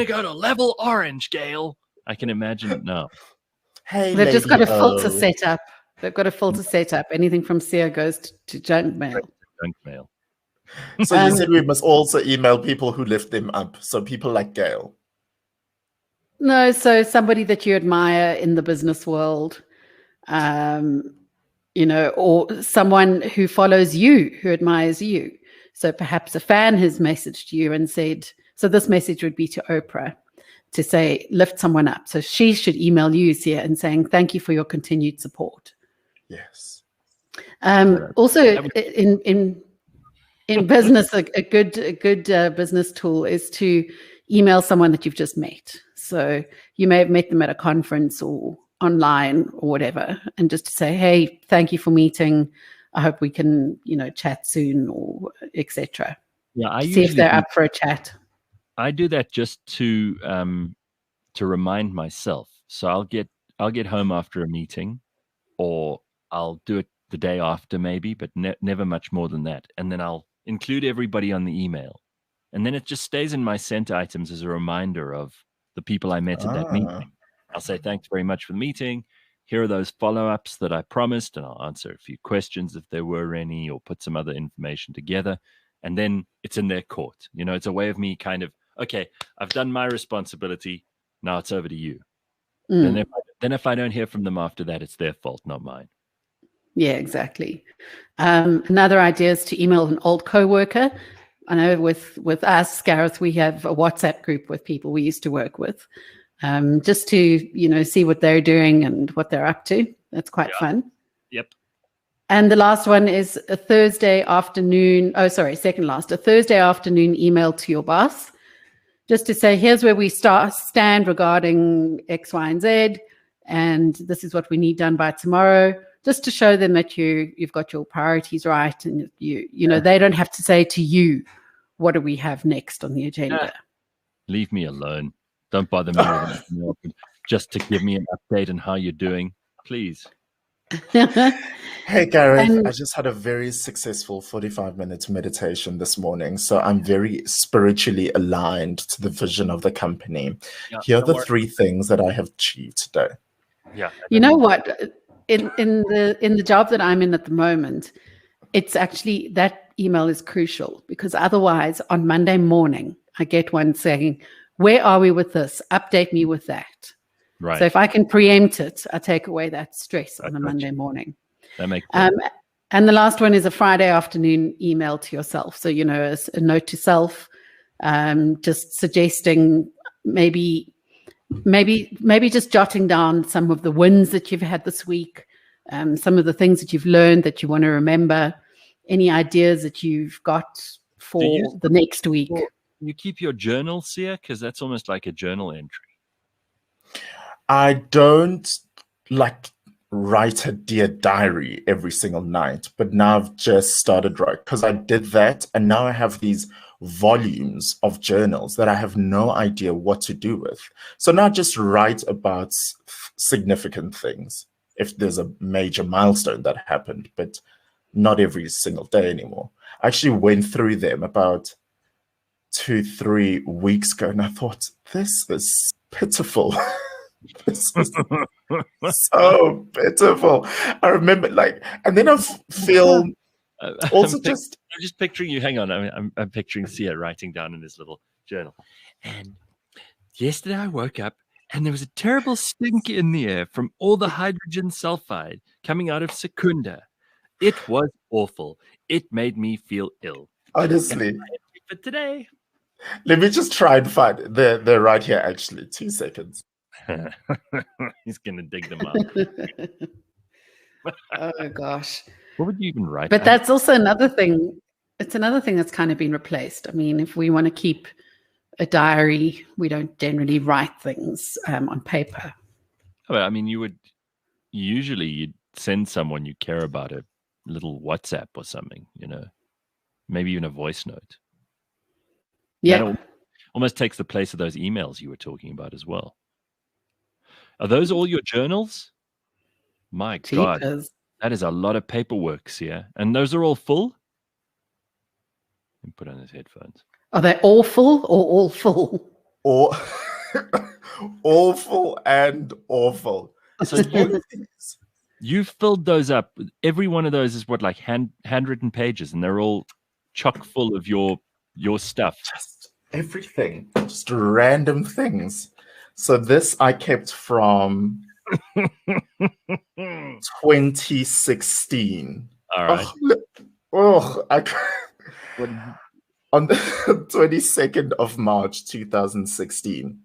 go to level orange, Gail. I can imagine it now.
Hey,
they've just got a filter set up. They've got a filter set up. Anything from Sia goes to junk mail.
Junk mail.
So you said we must also email people who lift them up. So people like Gail.
No, so somebody that you admire in the business world, or someone who follows you, who admires you. So perhaps a fan has messaged you and said, so this message would be to Oprah to say, lift someone up. So she should email you here and saying, thank you for your continued support.
Yes.
Also in business, a good business tool is to email someone that you've just met. So you may have met them at a conference or online or whatever, and just to say, hey, thank you for meeting. I hope we can, chat soon, or etc.
Yeah, I
see if they're up for a chat.
I do that just to remind myself. So I'll get home after a meeting, or I'll do it the day after maybe, but never much more than that. And then I'll include everybody on the email. And then it just stays in my sent items as a reminder of the people I met at that meeting. I'll say, thanks very much for the meeting. Here are those follow-ups that I promised, and I'll answer a few questions if there were any, or put some other information together. And then it's in their court. It's a way of me kind of, okay, I've done my responsibility. Now it's over to you. Then if I don't hear from them after that, it's their fault, not mine.
Yeah, exactly. Another idea is to email an old coworker. I know with us, Gareth, we have a WhatsApp group with people we used to work with, just to, see what they're doing and what they're up to. That's quite fun.
Yep.
And the last one is a Thursday afternoon. Oh, sorry, second last. A Thursday afternoon email to your boss, just to say, here's where we stand regarding X, Y, and Z, and this is what we need done by tomorrow. Just to show them that you've got your priorities right, and they don't have to say to you, what do we have next on the agenda?
Leave me alone. Don't bother me with anything else, just to give me an update on how you're doing, please.
Hey, Gareth, I just had a very successful 45-minute meditation this morning, so I'm very spiritually aligned to the vision of the company. Yeah, here are the 3 things that I have achieved today.
Yeah.
You know what? In the job that I'm in at the moment, it's actually, that email is crucial, because otherwise on Monday morning, I get one saying, where are we with this? Update me with that.
Right.
So if I can preempt it, I take away that stress on a Monday morning.
That makes sense.
And the last one is a Friday afternoon email to yourself. So, a note to self, just suggesting maybe just jotting down some of the wins that you've had this week, some of the things that you've learned that you want to remember, any ideas that you've got for the next week.
You keep your journal, Sia? Because that's almost like a journal entry.
I don't write a dear diary every single night, but now I've just started writing, because I did that, and now I have these volumes of journals that I have no idea what to do with. So now I just write about significant things if there's a major milestone that happened, but not every single day anymore. I actually went through them about 2-3 weeks ago, and I thought, this is pitiful. This is so pitiful. I remember, like, and then I feel also
I'm just picturing you. Hang on, I'm picturing Sia writing down in this little journal. And yesterday I woke up and there was a terrible stink in the air from all the hydrogen sulfide coming out of Secunda. It was awful. It made me feel ill.
Honestly.
But today,
let me just try and find they're right here. Actually, 2 seconds.
He's gonna dig them up.
Oh gosh.
What would you even write?
But that's also another thing. It's another thing that's kind of been replaced. I mean, if we want to keep a diary, we don't generally write things on paper.
Well, I mean, you'd send someone you care about a little WhatsApp or something, maybe even a voice note.
Yeah.
That almost takes the place of those emails you were talking about as well. Are those all your journals? My God, that is a lot of paperwork, Sia. And those are all full? And put on his headphones.
Are they all full or all full?
Or awful and awful.
So you've filled those up. Every one of those is what, like handwritten pages, and they're all chock full of your stuff.
Just everything. Just random things. So this I kept from 2016.
All right.
On the 22nd of March 2016.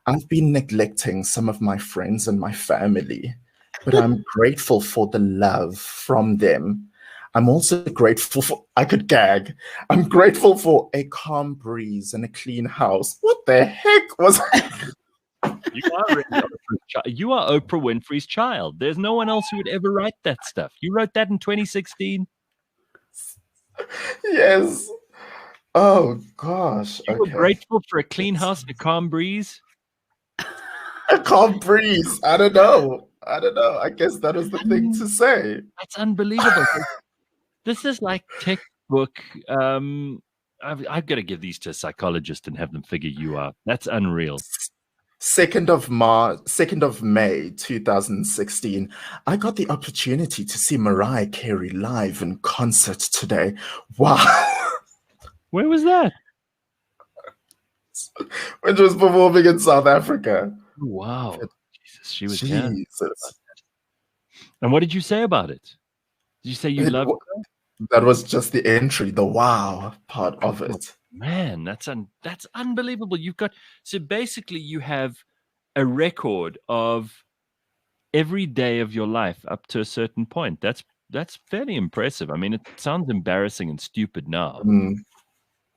I've been neglecting some of my friends and my family, but I'm grateful for the love from them. I'm also grateful for, I could gag. I'm grateful for a calm breeze and a clean house. What the heck was
You are Oprah Winfrey's child. There's no one else who would ever write that stuff. You wrote that in 2016?
Yes. Oh, gosh.
You were grateful for a clean house and a calm breeze?
A calm breeze. I don't know. I guess that was the thing to say.
That's unbelievable. This is like textbook. I've got to give these to a psychologist and have them figure you out. That's unreal.
2nd of May 2016, I got the opportunity to see Mariah Carey live in concert today. Wow.
Where was that?
When she was performing in South Africa.
Wow. Jesus, she was
Jesus.
And what did you say about it? Did you say you loved her?
That was just the entry, the wow part of it.
Man, that's unbelievable. So basically you have a record of every day of your life up to a certain point. That's fairly impressive. I mean, it sounds embarrassing and stupid now.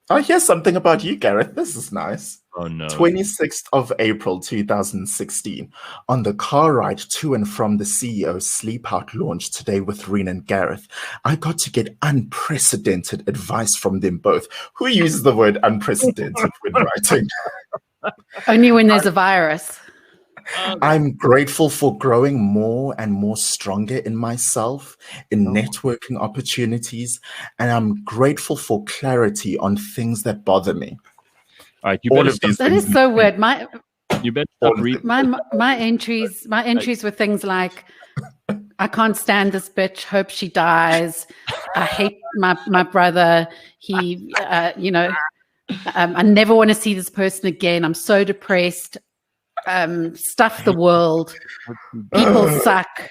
Oh, here's something about you, Gareth. This is nice.
Oh, no.
26th of April 2016. On the car ride to and from the CEO Sleep Out launch today with Reen and Gareth, I got to get unprecedented advice from them both. Who uses the word unprecedented when writing?
Only when there's a virus.
I'm grateful for growing more and more stronger in myself, in networking opportunities, and I'm grateful for clarity on things that bother me.
All right,
that is so weird.
You better stop reading.
My entries were things like, I can't stand this bitch, hope she dies. I hate my brother. He, I never want to see this person again. I'm so depressed. Stuff the world. People suck.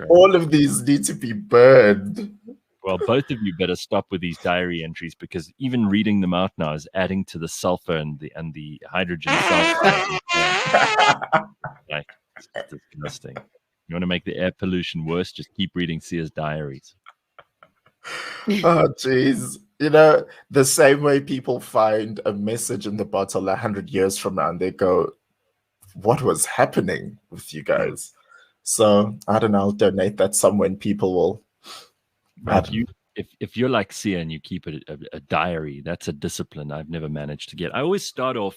All of these need to be burned.
Well, both of you better stop with these diary entries, because even reading them out now is adding to the sulfur and the hydrogen sulfur. Like, it's disgusting. You want to make the air pollution worse? Just keep reading Sia's diaries.
Oh, jeez. The same way people find a message in the bottle 100 years from now and they go, what was happening with you guys? So I don't know, I'll donate that somewhere and people will.
If you're like Sia and you keep a diary, that's a discipline I've never managed to get. I always start off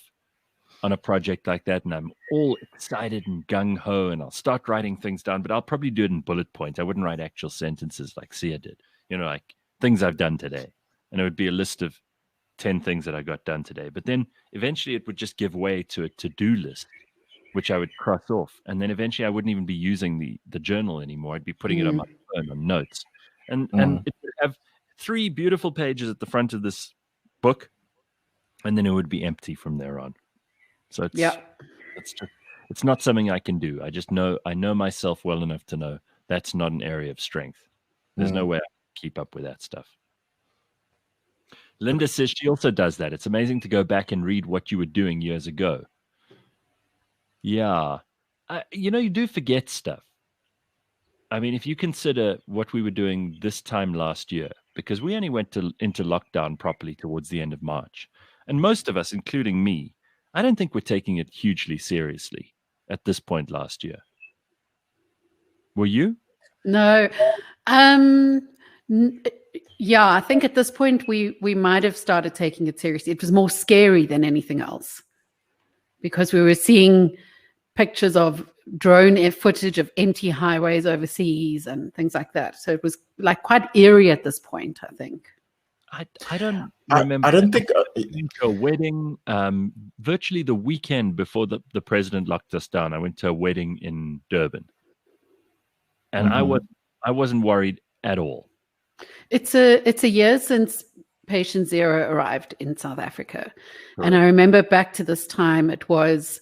on a project like that and I'm all excited and gung-ho and I'll start writing things down, but I'll probably do it in bullet points. I wouldn't write actual sentences like Sia did, like things I've done today. And it would be a list of 10 things that I got done today. But then eventually it would just give way to a to-do list, which I would cross off. And then eventually I wouldn't even be using the journal anymore. I'd be putting it on my phone on notes. And it would have 3 beautiful pages at the front of this book, and then it would be empty from there on. So it's not something I can do. I know myself well enough to know that's not an area of strength. There's no way I can keep up with that stuff. Linda says she also does that. It's amazing to go back and read what you were doing years ago. Yeah. You do forget stuff. I mean, if you consider what we were doing this time last year, because we only went into lockdown properly towards the end of March. And most of us, including me, I don't think we're taking it hugely seriously at this point last year. Were you?
No. Yeah, I think at this point we might have started taking it seriously. It was more scary than anything else because we were seeing pictures of drone footage of empty highways overseas and things like that. So it was like quite eerie at this point, I think.
I don't remember.
I don't think
a wedding. Virtually the weekend before the president locked us down, I went to a wedding in Durban, and I wasn't worried at all.
It's a year since patient 0 arrived in South Africa, and I remember back to this time it was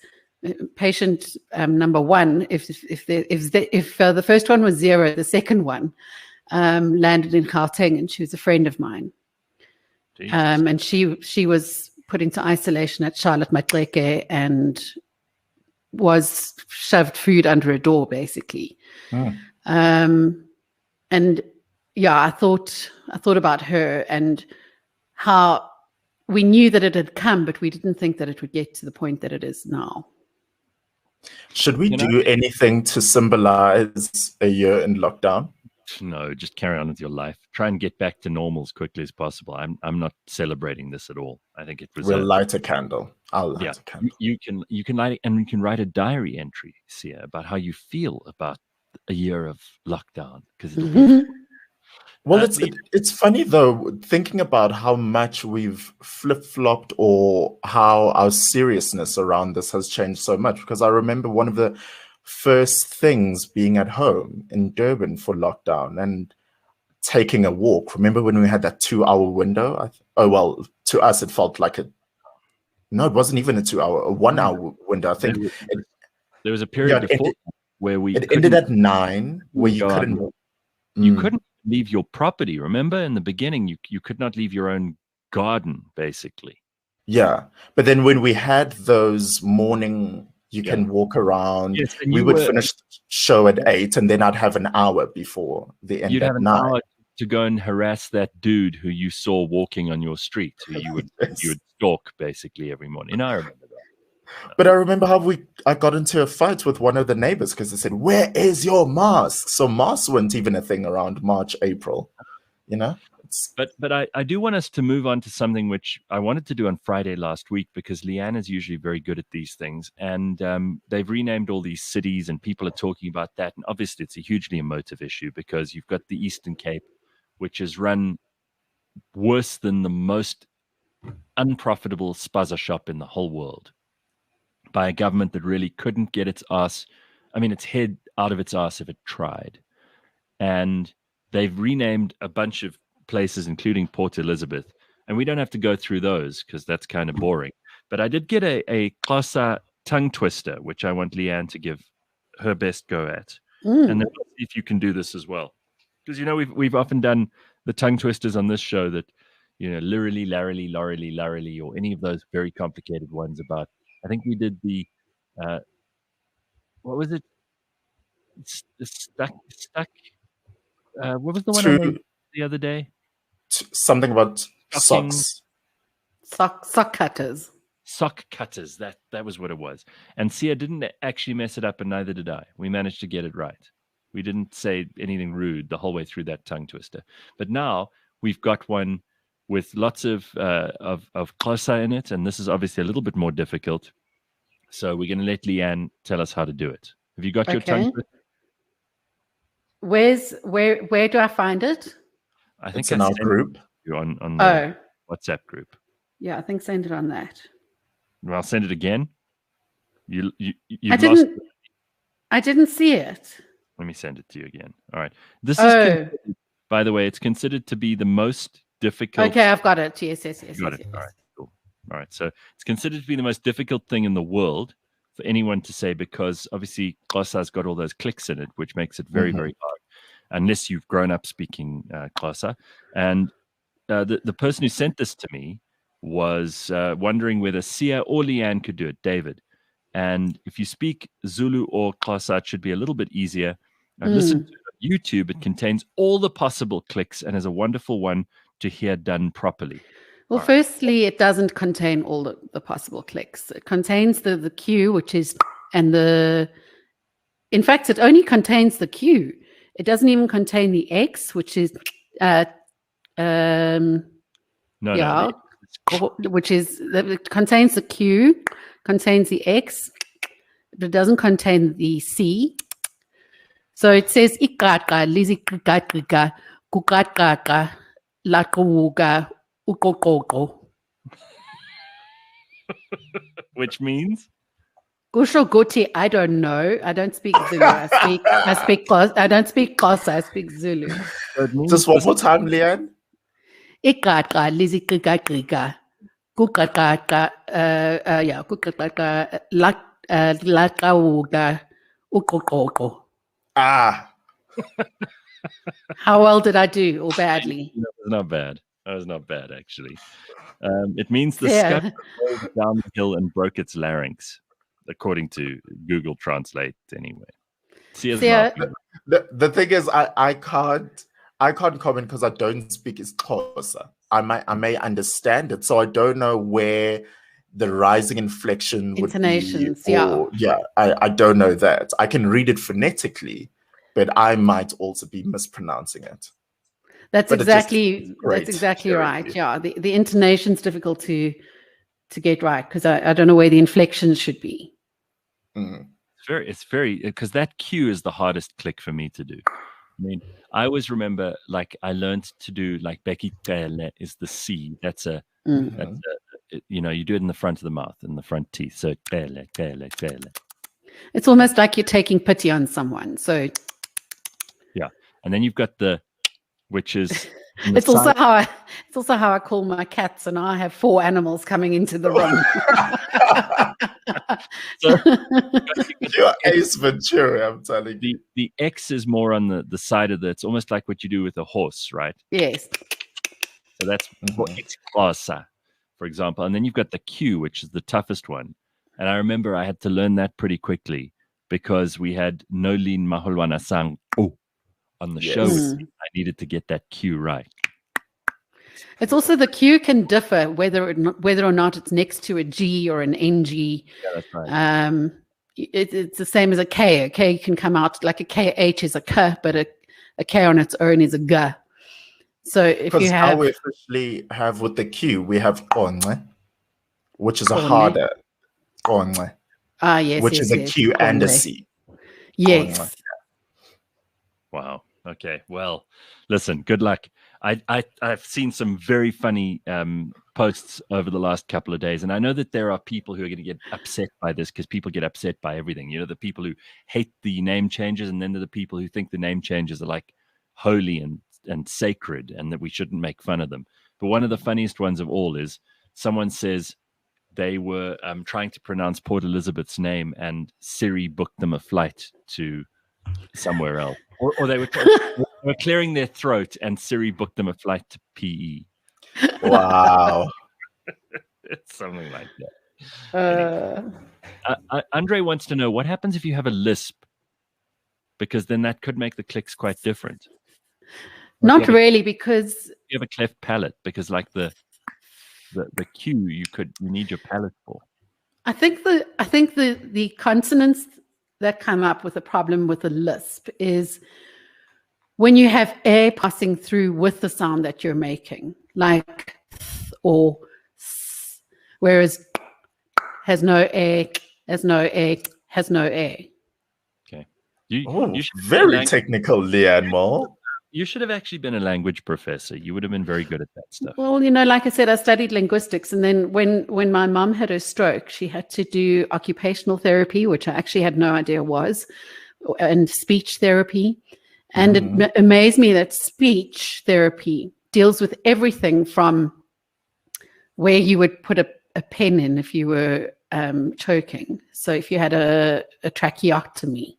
patient number 1. If the first one was 0, the second one landed in Gauteng, and she was a friend of mine. And she was put into isolation at Charlotte Matleke and was shoved food under a door, basically. And yeah, I thought about her and how we knew that it had come, but we didn't think that it would get to the point that it is now.
Should we do anything to symbolize a year in lockdown?
No, just carry on with your life. Try and get back to normal as quickly as possible. I'm not celebrating this at all. I think it was.
We'll light a candle. I'll light a candle.
You can light it, and you can write a diary entry, Sia, about how you feel about a year of lockdown. Because
well, it's funny though, thinking about how much we've flip-flopped or how our seriousness around this has changed so much. Because I remember one of the first things being at home in Durban for lockdown and taking a walk. Remember when we had that 2-hour window? To us it felt like it wasn't even a 2-hour, a 1-hour window. I think
there was a period before where
it ended at 9, where you
couldn't leave your property. Remember in the beginning, you could not leave your own garden, basically.
Yeah, but then when we had those morning. You can walk around. Yes, we would finish the show at 8, and then I'd have an hour before the end at 9. Hour
to go and harass that dude who you saw walking on your street, who you would stalk basically every morning. And I remember that.
But I remember how I got into a fight with one of the neighbors because they said, "Where is your mask?" So masks weren't even a thing around March, April.
But I do want us to move on to something which I wanted to do on Friday last week, because Leigh-Ann is usually very good at these things, and they've renamed all these cities and people are talking about that. And obviously it's a hugely emotive issue because you've got the Eastern Cape, which is run worse than the most unprofitable spaza shop in the whole world by a government that really couldn't get its head out of its ass if it tried. And they've renamed a bunch of places, including Port Elizabeth, and we don't have to go through those because that's kind of boring. But I did get a Xhosa tongue twister, which I want Leigh-Ann to give her best go at, and then we'll see if you can do this as well. Because we've often done the tongue twisters on this show that literally, larily, lorily, larily, or any of those very complicated ones. About I think we did the what was it? Stuck. What was the one I made the other day?
Something about socks.
Sock cutters.
Sock cutters. That was what it was. And Sia didn't actually mess it up, and neither did I. We managed to get it right. We didn't say anything rude the whole way through that tongue twister. But now we've got one with lots of Xhosa in it, and this is obviously a little bit more difficult. So we're going to let Leigh-Ann tell us how to do it. Have you got your tongue twister?
Where do I find it?
I think
it's in our group.
On the WhatsApp group.
Yeah, I think send it on that.
Well, I'll send it again. You
I didn't see it.
Let me send it to you again. All right. This is, by the way, it's considered to be the most difficult.
Okay, I've got it. Yes.
Got it. All right, cool. All right. So it's considered to be the most difficult thing in the world for anyone to say, because obviously Xhosa's got all those clicks in it, which makes it very, very hard, unless you've grown up speaking Xhosa. And the person who sent this to me was wondering whether Sia or Leigh-Ann could do it, David. And if you speak Zulu or Xhosa, it should be a little bit easier. I've listened to YouTube. It contains all the possible clicks and is a wonderful one to hear done properly.
Well, firstly, it doesn't contain all the possible clicks. It contains the Q, which is, in fact, it only contains the Q. It doesn't even contain the X, which is, which is, it contains the Q, contains the X, but it doesn't contain the C. So it says ikaka, lizikaka, kukaka, lakawuga, ukokoko.
Which means?
Gusho Guti, I don't know. I don't speak Zulu. I don't speak Xhosa, I speak Zulu.
Just one more time, Leigh-Ann.
Ikaka, lizikaka, kukaka, kukaka, lakawuga, ukokoko.
Ah.
How well did I do, or badly?
That was not bad. That was not bad, actually. It means the scud rolled down the hill and broke its larynx, according to Google Translate, anyway.
The thing is, I can't comment because I don't speak Xhosa. I may understand it, so I don't know where the rising inflection would
intonations,
be. I don't know that. I can read it phonetically, but I might also be mispronouncing it.
That's exactly right. Yeah, the intonation's difficult to get right because I don't know where the inflections should be.
It's very because that Q is the hardest click for me to do. I mean, I always remember, like, I learned to do, like, Becky Tele is the C. That's a you do it in the front of the mouth, in the front teeth. So Tele.
It's almost like you're taking pity on someone. So
yeah, and then you've got the, which is
it's also how I call my cats, and I have 4 animals coming into the room.
So, you're Ace Ventura, I'm telling you.
The X is more on the side of it's almost like what you do with a horse, right?
Yes.
So that's Xhosa, for example. And then you've got the Q, which is the toughest one. And I remember I had to learn that pretty quickly because we had Nolene Maholwana sang on the show. I needed to get that Q right.
It's also the Q can differ whether or not it's next to a G or an NG.
Yeah, that's right.
It's the same as a K. A K can come out like a KH is a K, but a K on its own is a G. So if you have,
how we officially have with the Q, we have Konce, which is a harder Konce.
Yes,
which is a Q and a C.
Yes.
Konce.
Wow. Okay. Well, listen. Good luck. I've seen some very funny posts over the last couple of days, and I know that there are people who are going to get upset by this because people get upset by everything. You know, the people who hate the name changes, and then there are the people who think the name changes are like holy and sacred, and that we shouldn't make fun of them. But one of the funniest ones of all is someone says they were trying to pronounce Port Elizabeth's name, and Siri booked them a flight to somewhere else, or they were clearing their throat, and Siri booked them a flight to PE.
Wow.
It's something like that. Andre wants to know what happens if you have a lisp, because then that could make the clicks quite different.
Not really, because
you have a cleft palate, because like the Q you need your palate for.
I think the consonants that come up with a problem with a lisp is when you have air passing through with the sound that you're making, like th or s, whereas has no air, has no air, has no air.
Okay.
You should very technical, Leigh-Ann Moore.
You should have actually been a language professor. You would have been very good at that stuff.
Well, like I said, I studied linguistics, and then when my mum had her stroke, she had to do occupational therapy, which I actually had no idea was, and speech therapy. And it amazed me that speech therapy deals with everything from where you would put a pen in if you were choking. So if you had a tracheotomy,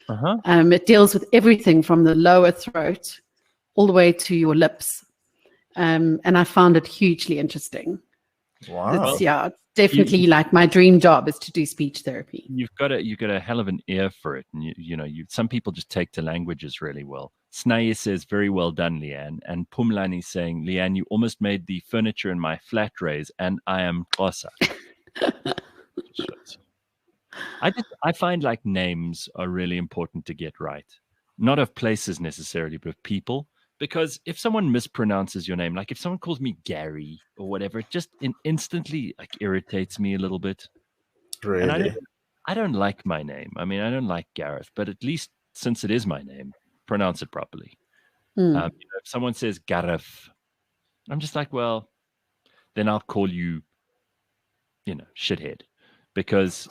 it deals with everything from the lower throat all the way to your lips. And I found it hugely interesting.
Wow.
It's definitely like my dream job is to do speech therapy.
You've got a hell of an ear for it. And some people just take to languages really well. Snaye says, very well done, Leigh-Ann. And Pumlani saying, Leigh-Ann, you almost made the furniture in my flat raise, and I am Xhosa. I find like names are really important to get right. Not of places necessarily, but of people. Because if someone mispronounces your name, like if someone calls me Gary or whatever, it just instantly like irritates me a little bit.
Really?
And I don't like my name. I mean, I don't like Gareth, but at least since it is my name, pronounce it properly. If someone says Gareth, I'm just like, well, then I'll call you, shithead, because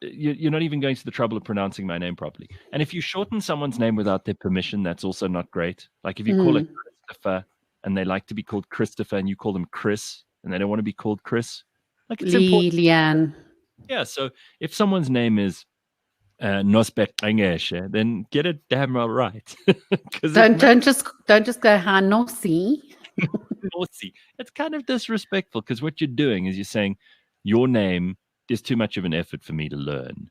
you're not even going to the trouble of pronouncing my name properly. And if you shorten someone's name without their permission, that's also not great. Like if you call it Christopher and they like to be called Christopher, and you call them Chris and they don't want to be called Chris, like it's important.
Leigh-Ann.
Yeah. So if someone's name is Nosbet Engeshe, then get it damn well right.
Don't just go Hanosi.
Nosi. It's kind of disrespectful, because what you're doing is you're saying your name is too much of an effort for me to learn.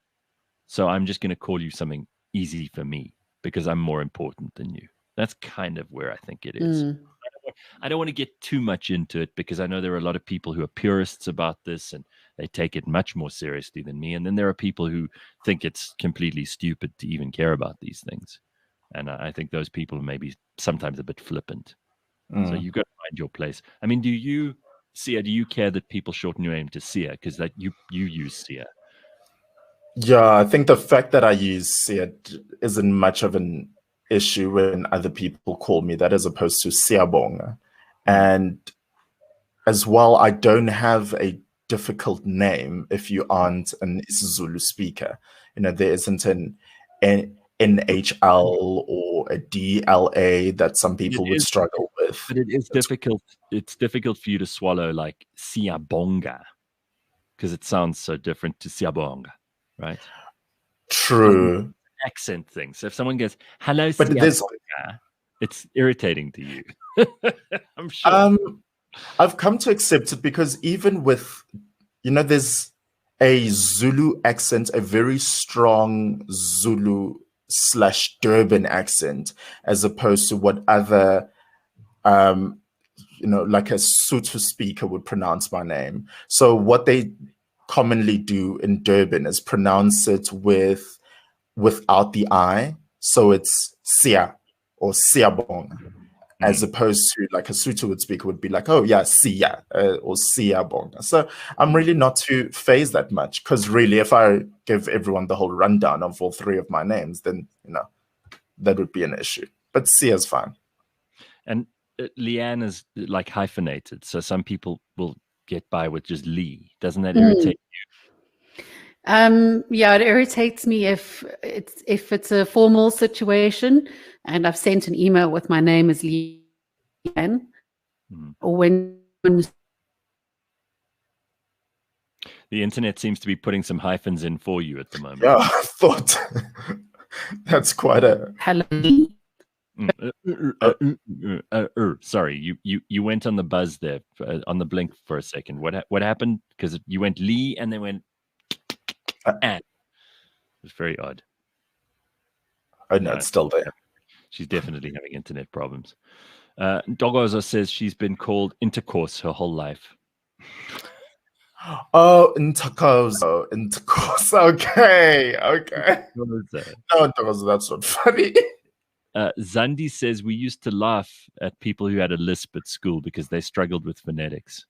So I'm just going to call you something easy for me because I'm more important than you. That's kind of where I think it is. I don't want to get too much into it, because I know there are a lot of people who are purists about this and they take it much more seriously than me. And then there are people who think it's completely stupid to even care about these things. And I think those people are maybe sometimes a bit flippant. So you've got to find your place. I mean, do you care that people shorten your name to Sia? Because that you use Sia.
Yeah, I think the fact that I use Sia isn't much of an issue when other people call me that, as opposed to Siyabonga. And as well, I don't have a difficult name if you aren't an isiZulu speaker. There isn't an NHL or a DLA that some people would struggle with.
But it is difficult. It's difficult for you to swallow like Siyabonga, because it sounds so different to Siyabonga, right?
True.
Accent thing. So if someone goes, hello,
but
Siyabonga, it's irritating to you. I'm sure.
I've come to accept it, because even with, there's a Zulu accent, a very strong Zulu/Durban accent, as opposed to what other, like a Sotho speaker would pronounce my name. So what they commonly do in Durban is pronounce it without the I. So it's Sia or Siyabonga, as opposed to like a Sotho speaker would be like, oh yeah, Sia or Siyabonga. So I'm really not too phased that much, because really, if I give everyone the whole rundown of all three of my names, then that would be an issue. But Sia's fine.
And Leigh-Ann is like hyphenated, so some people will get by with just Lee. Doesn't that irritate you?
Yeah, it irritates me if it's a formal situation and I've sent an email with my name as Leigh-Ann, or when
the internet seems to be putting some hyphens in for you at the moment.
Yeah, I thought that's quite a
hello.
Sorry, you went on the buzz there, on the blink for a second. What happened? Because you went Lee and then went and. It was very odd.
Oh no, it's still there.
She's definitely having internet problems. Dogozo says she's been called intercourse her whole life.
Oh, intercourse. Okay. No, Dogozo, that's not funny.
Zandi says we used to laugh at people who had a lisp at school because they struggled with phonetics.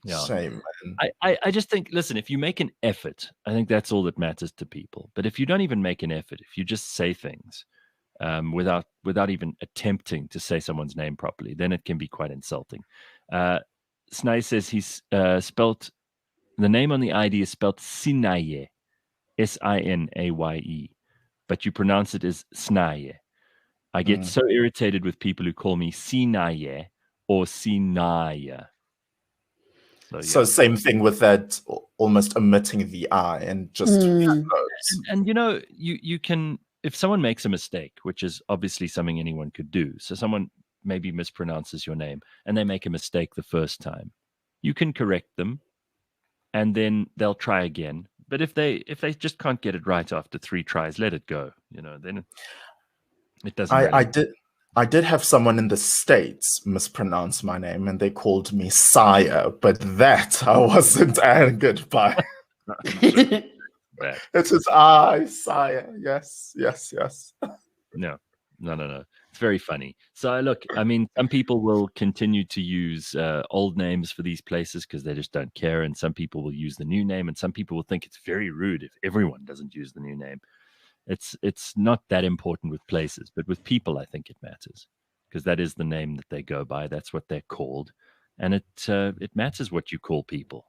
Yeah.
Shame, man.
I just think, listen, if you make an effort, I think that's all that matters to people. But if you don't even make an effort, if you just say things, without even attempting to say someone's name properly. Then it can be quite insulting. Snai says he's spelt, the name on the ID is spelled Sinaye, Sinaye, but you pronounce it as Snaye. I get so irritated with people who call me Sinaye or Sinaya.
So same thing with that, almost omitting the I and just
and you can, if someone makes a mistake, which is obviously something anyone could do. So someone maybe mispronounces your name and they make a mistake the first time, you can correct them and then they'll try again. But if they just can't get it right after 3 tries, let it go. Then it doesn't.
I did have someone in the States mispronounce my name and they called me Sire, but that I wasn't angered by. It is I, Sire. Yes.
No. It's very funny. So look, I mean, some people will continue to use old names for these places because they just don't care. And some people will use the new name, and some people will think it's very rude if everyone doesn't use the new name. It's not that important with places, but with people, I think it matters because that is the name that they go by. That's what they're called. And it matters what you call people.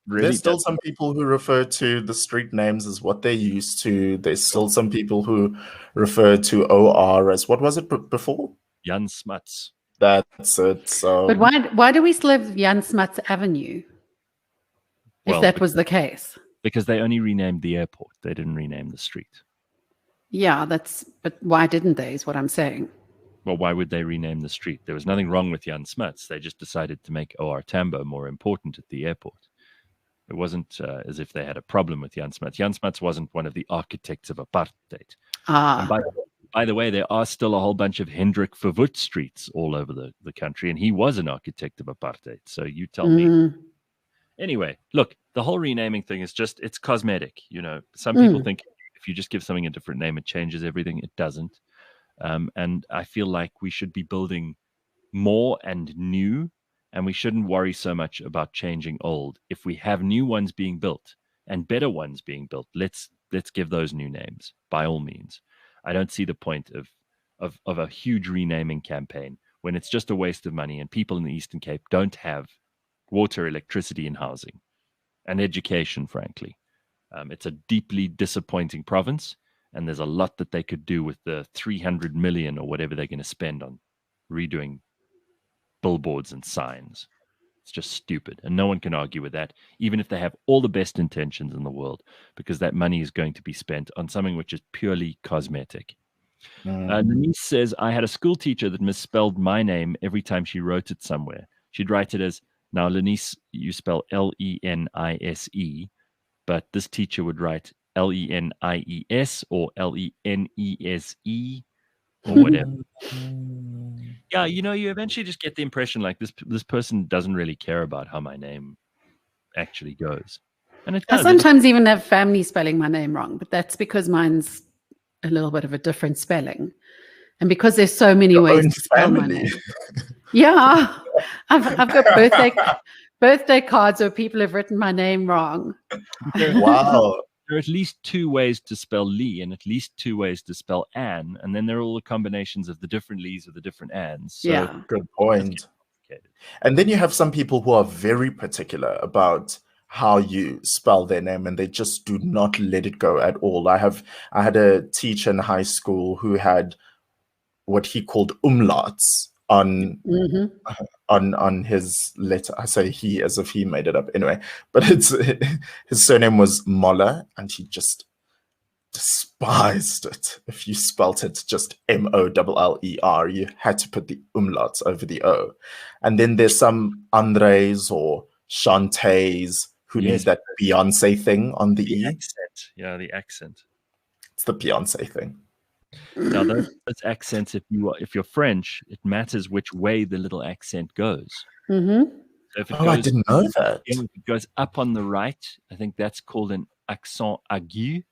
There's still some people who refer to the street names as what they're used to. There's still some people who refer to OR as, what was it before?
Jan Smuts.
That's it. So,
but why do we still have Jan Smuts Avenue? If that was the case.
Because they only renamed the airport. They didn't rename the street.
Yeah, but why didn't they, is what I'm saying.
Well, why would they rename the street? There was nothing wrong with Jan Smuts. They just decided to make OR Tambo more important at the airport. It wasn't as if they had a problem with Jan Smuts. Jan Smuts wasn't one of the architects of apartheid. And by the way, there are still a whole bunch of Hendrik Verwoerd streets all over the country, and he was an architect of apartheid. So you tell me. Anyway, look, the whole renaming thing is just, it's cosmetic. Some people think if you just give something a different name, it changes everything. It doesn't. And I feel like we should be building more and new, and we shouldn't worry so much about changing old. If we have new ones being built and better ones being built, let's give those new names by all means. I don't see the point of a huge renaming campaign when it's just a waste of money and people in the Eastern Cape don't have water, electricity, and housing, and education, frankly. It's a deeply disappointing province, and there's a lot that they could do with the 300 million or whatever they're going to spend on redoing billboards and signs. It's just stupid, and no one can argue with that, even if they have all the best intentions in the world, because that money is going to be spent on something which is purely cosmetic. Denise says, I had a school teacher that misspelled my name every time she wrote it somewhere. She'd write it as, now, Lenise, you spell Lenise, but this teacher would write Lenies or Lenese or whatever. Yeah, you eventually just get the impression like this person doesn't really care about how my name actually goes. And it does.
I sometimes even have family spelling my name wrong, but that's because mine's a little bit of a different spelling. And because there's so many ways to spell my name. Yeah, I've got birthday cards where people have written my name wrong.
Wow.
There are at least 2 ways to spell Lee and at least 2 ways to spell Anne. And then there are all the combinations of the different Lees with the different Annes. So
yeah.
Good point. And then you have some people who are very particular about how you spell their name, and they just do not let it go at all. I had a teacher in high school who had what he called umlauts on his letter. I say he as if he made it up anyway, but his surname was Moller, and he just despised it if you spelt it just Moller. You had to put the umlauts over the O. And then there's some Andres or Shantays who need that Beyonce thing on the E.
Accent. Yeah, the accent.
It's the Beyonce thing.
Now those accents, if you're French, it matters which way the little accent goes.
Mm-hmm.
So if it
I didn't know that.
If it goes up on the right, I think that's called an accent aigu,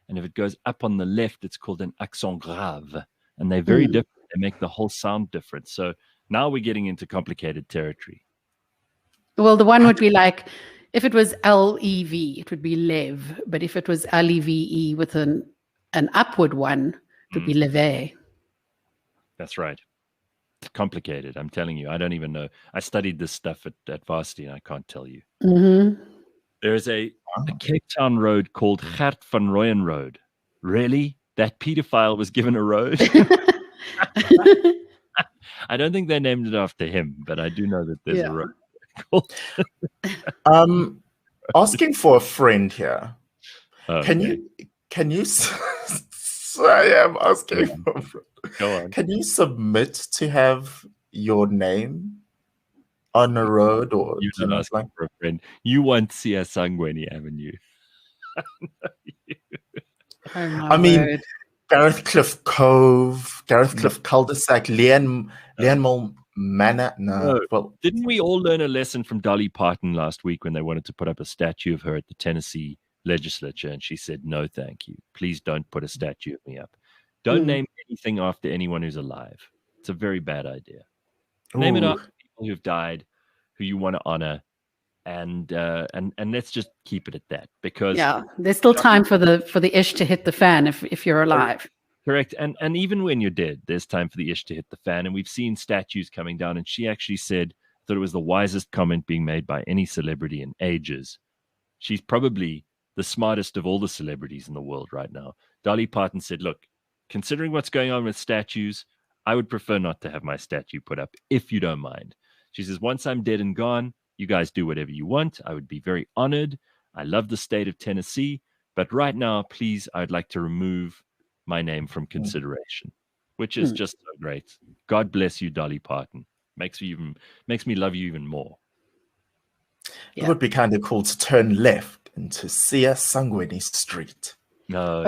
and if it goes up on the left, it's called an accent grave. And they're very different. They make the whole sound different. So now we're getting into complicated territory.
Well, the one would be like, if it was L-E-V, it would be lev. But if it was L-E-V-E with an upward one, would be Leve.
That's right. It's complicated. I'm telling you. I don't even know. I studied this stuff at varsity, and I can't tell you.
Mm-hmm.
There is a Cape Town road called Gert van Rooyen Road. Really? That pedophile was given a road? I don't think they named it after him, but I do know that there's a road.
Asking for a friend here.
Okay.
Can you sorry, I'm asking for a friend.
Go on.
Can you submit to have your name on a road, or
you're not asking for a friend? You want Sia Sangweni Avenue.
I mean, Gareth Cliff Cove, Gareth Cliff Cul-de-sac, Leigh-Ann Manor. No. Well,
didn't we all learn a lesson from Dolly Parton last week when they wanted to put up a statue of her at the Tennessee legislature, and she said, "No, thank you. Please don't put a statue of me up. Don't name anything after anyone who's alive. It's a very bad idea. Name it after people who've died, who you want to honor, and let's just keep it at that, because
there's still time for the ish to hit the fan if you're alive.
Correct. And even when you're dead, there's time for the ish to hit the fan. And we've seen statues coming down, and she actually said that it was the wisest comment being made by any celebrity in ages. She's probably the smartest of all the celebrities in the world right now. Dolly Parton said, look, considering what's going on with statues, I would prefer not to have my statue put up, if you don't mind. She says, once I'm dead and gone, you guys do whatever you want. I would be very honored. I love the state of Tennessee. But right now, please, I'd like to remove my name from consideration, which is just so great. God bless you, Dolly Parton. Makes me love you even more.
It would be kind of cool to turn left into Sia Sangweni Street.
No.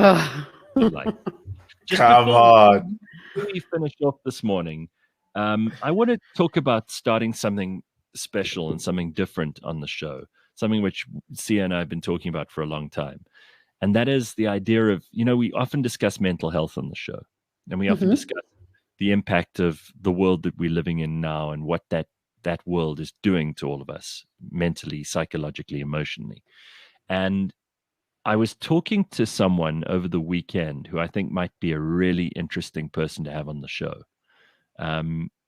Come on.
Before we finish off this morning, I want to talk about starting something special and something different on the show, something which Sia and I have been talking about for a long time. And that is the idea of, we often discuss mental health on the show, and we often discuss the impact of the world that we're living in now and what that world is doing to all of us mentally, psychologically, emotionally. And I was talking to someone over the weekend who I think might be a really interesting person to have on the show.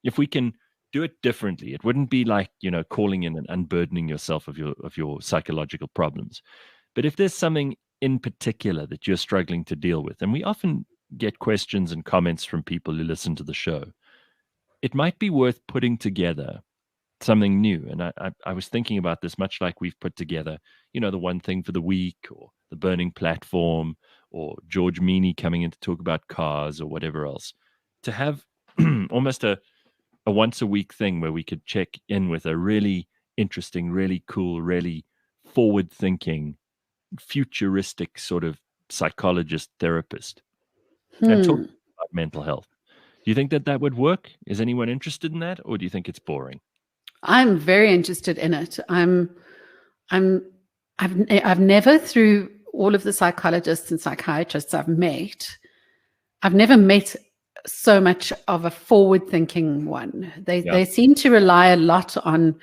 If we can do it differently, it wouldn't be like, calling in and unburdening yourself of your psychological problems. But if there's something in particular that you're struggling to deal with, and we often get questions and comments from people who listen to the show, it might be worth putting together something new. And I was thinking about this, much like we've put together, the one thing for the week, or the burning platform, or George Meany coming in to talk about cars, or whatever else, to have almost a once a week thing where we could check in with a really interesting, really cool, really forward thinking, futuristic sort of psychologist, therapist, and talk about mental health. Do you think that would work? Is anyone interested in that, or do you think it's boring?
I'm very interested in it. I've never, through all of the psychologists and psychiatrists I've never met so much of a forward-thinking one. They seem to rely a lot on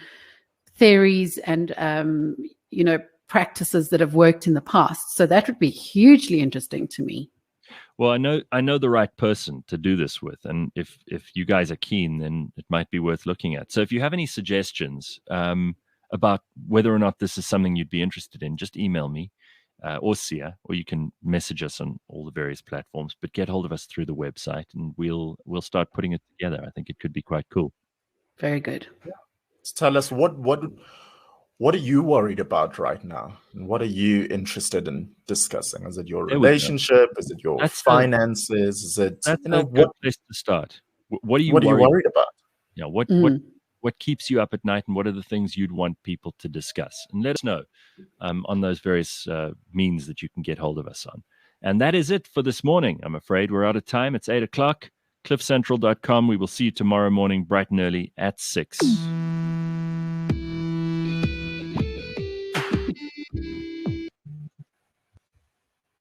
theories and practices that have worked in the past. So that would be hugely interesting to me.
Well, I know the right person to do this with, and if you guys are keen, then it might be worth looking at. So if you have any suggestions about whether or not this is something you'd be interested in, just email me or Sia, or you can message us on all the various platforms. But get hold of us through the website, and we'll start putting it together. I think it could be quite cool.
Very good.
Yeah. Tell us what are you worried about right now? And what are you interested in discussing? Is it your relationship? Is it your finances? Is it
that's a good place to start. What are you
worried about?
Yeah, what keeps you up at night, and what are the things you'd want people to discuss? And let us know on those various means that you can get hold of us on. And that is it for this morning. I'm afraid we're out of time. It's 8 o'clock. CliffCentral.com. We will see you tomorrow morning bright and early at 6.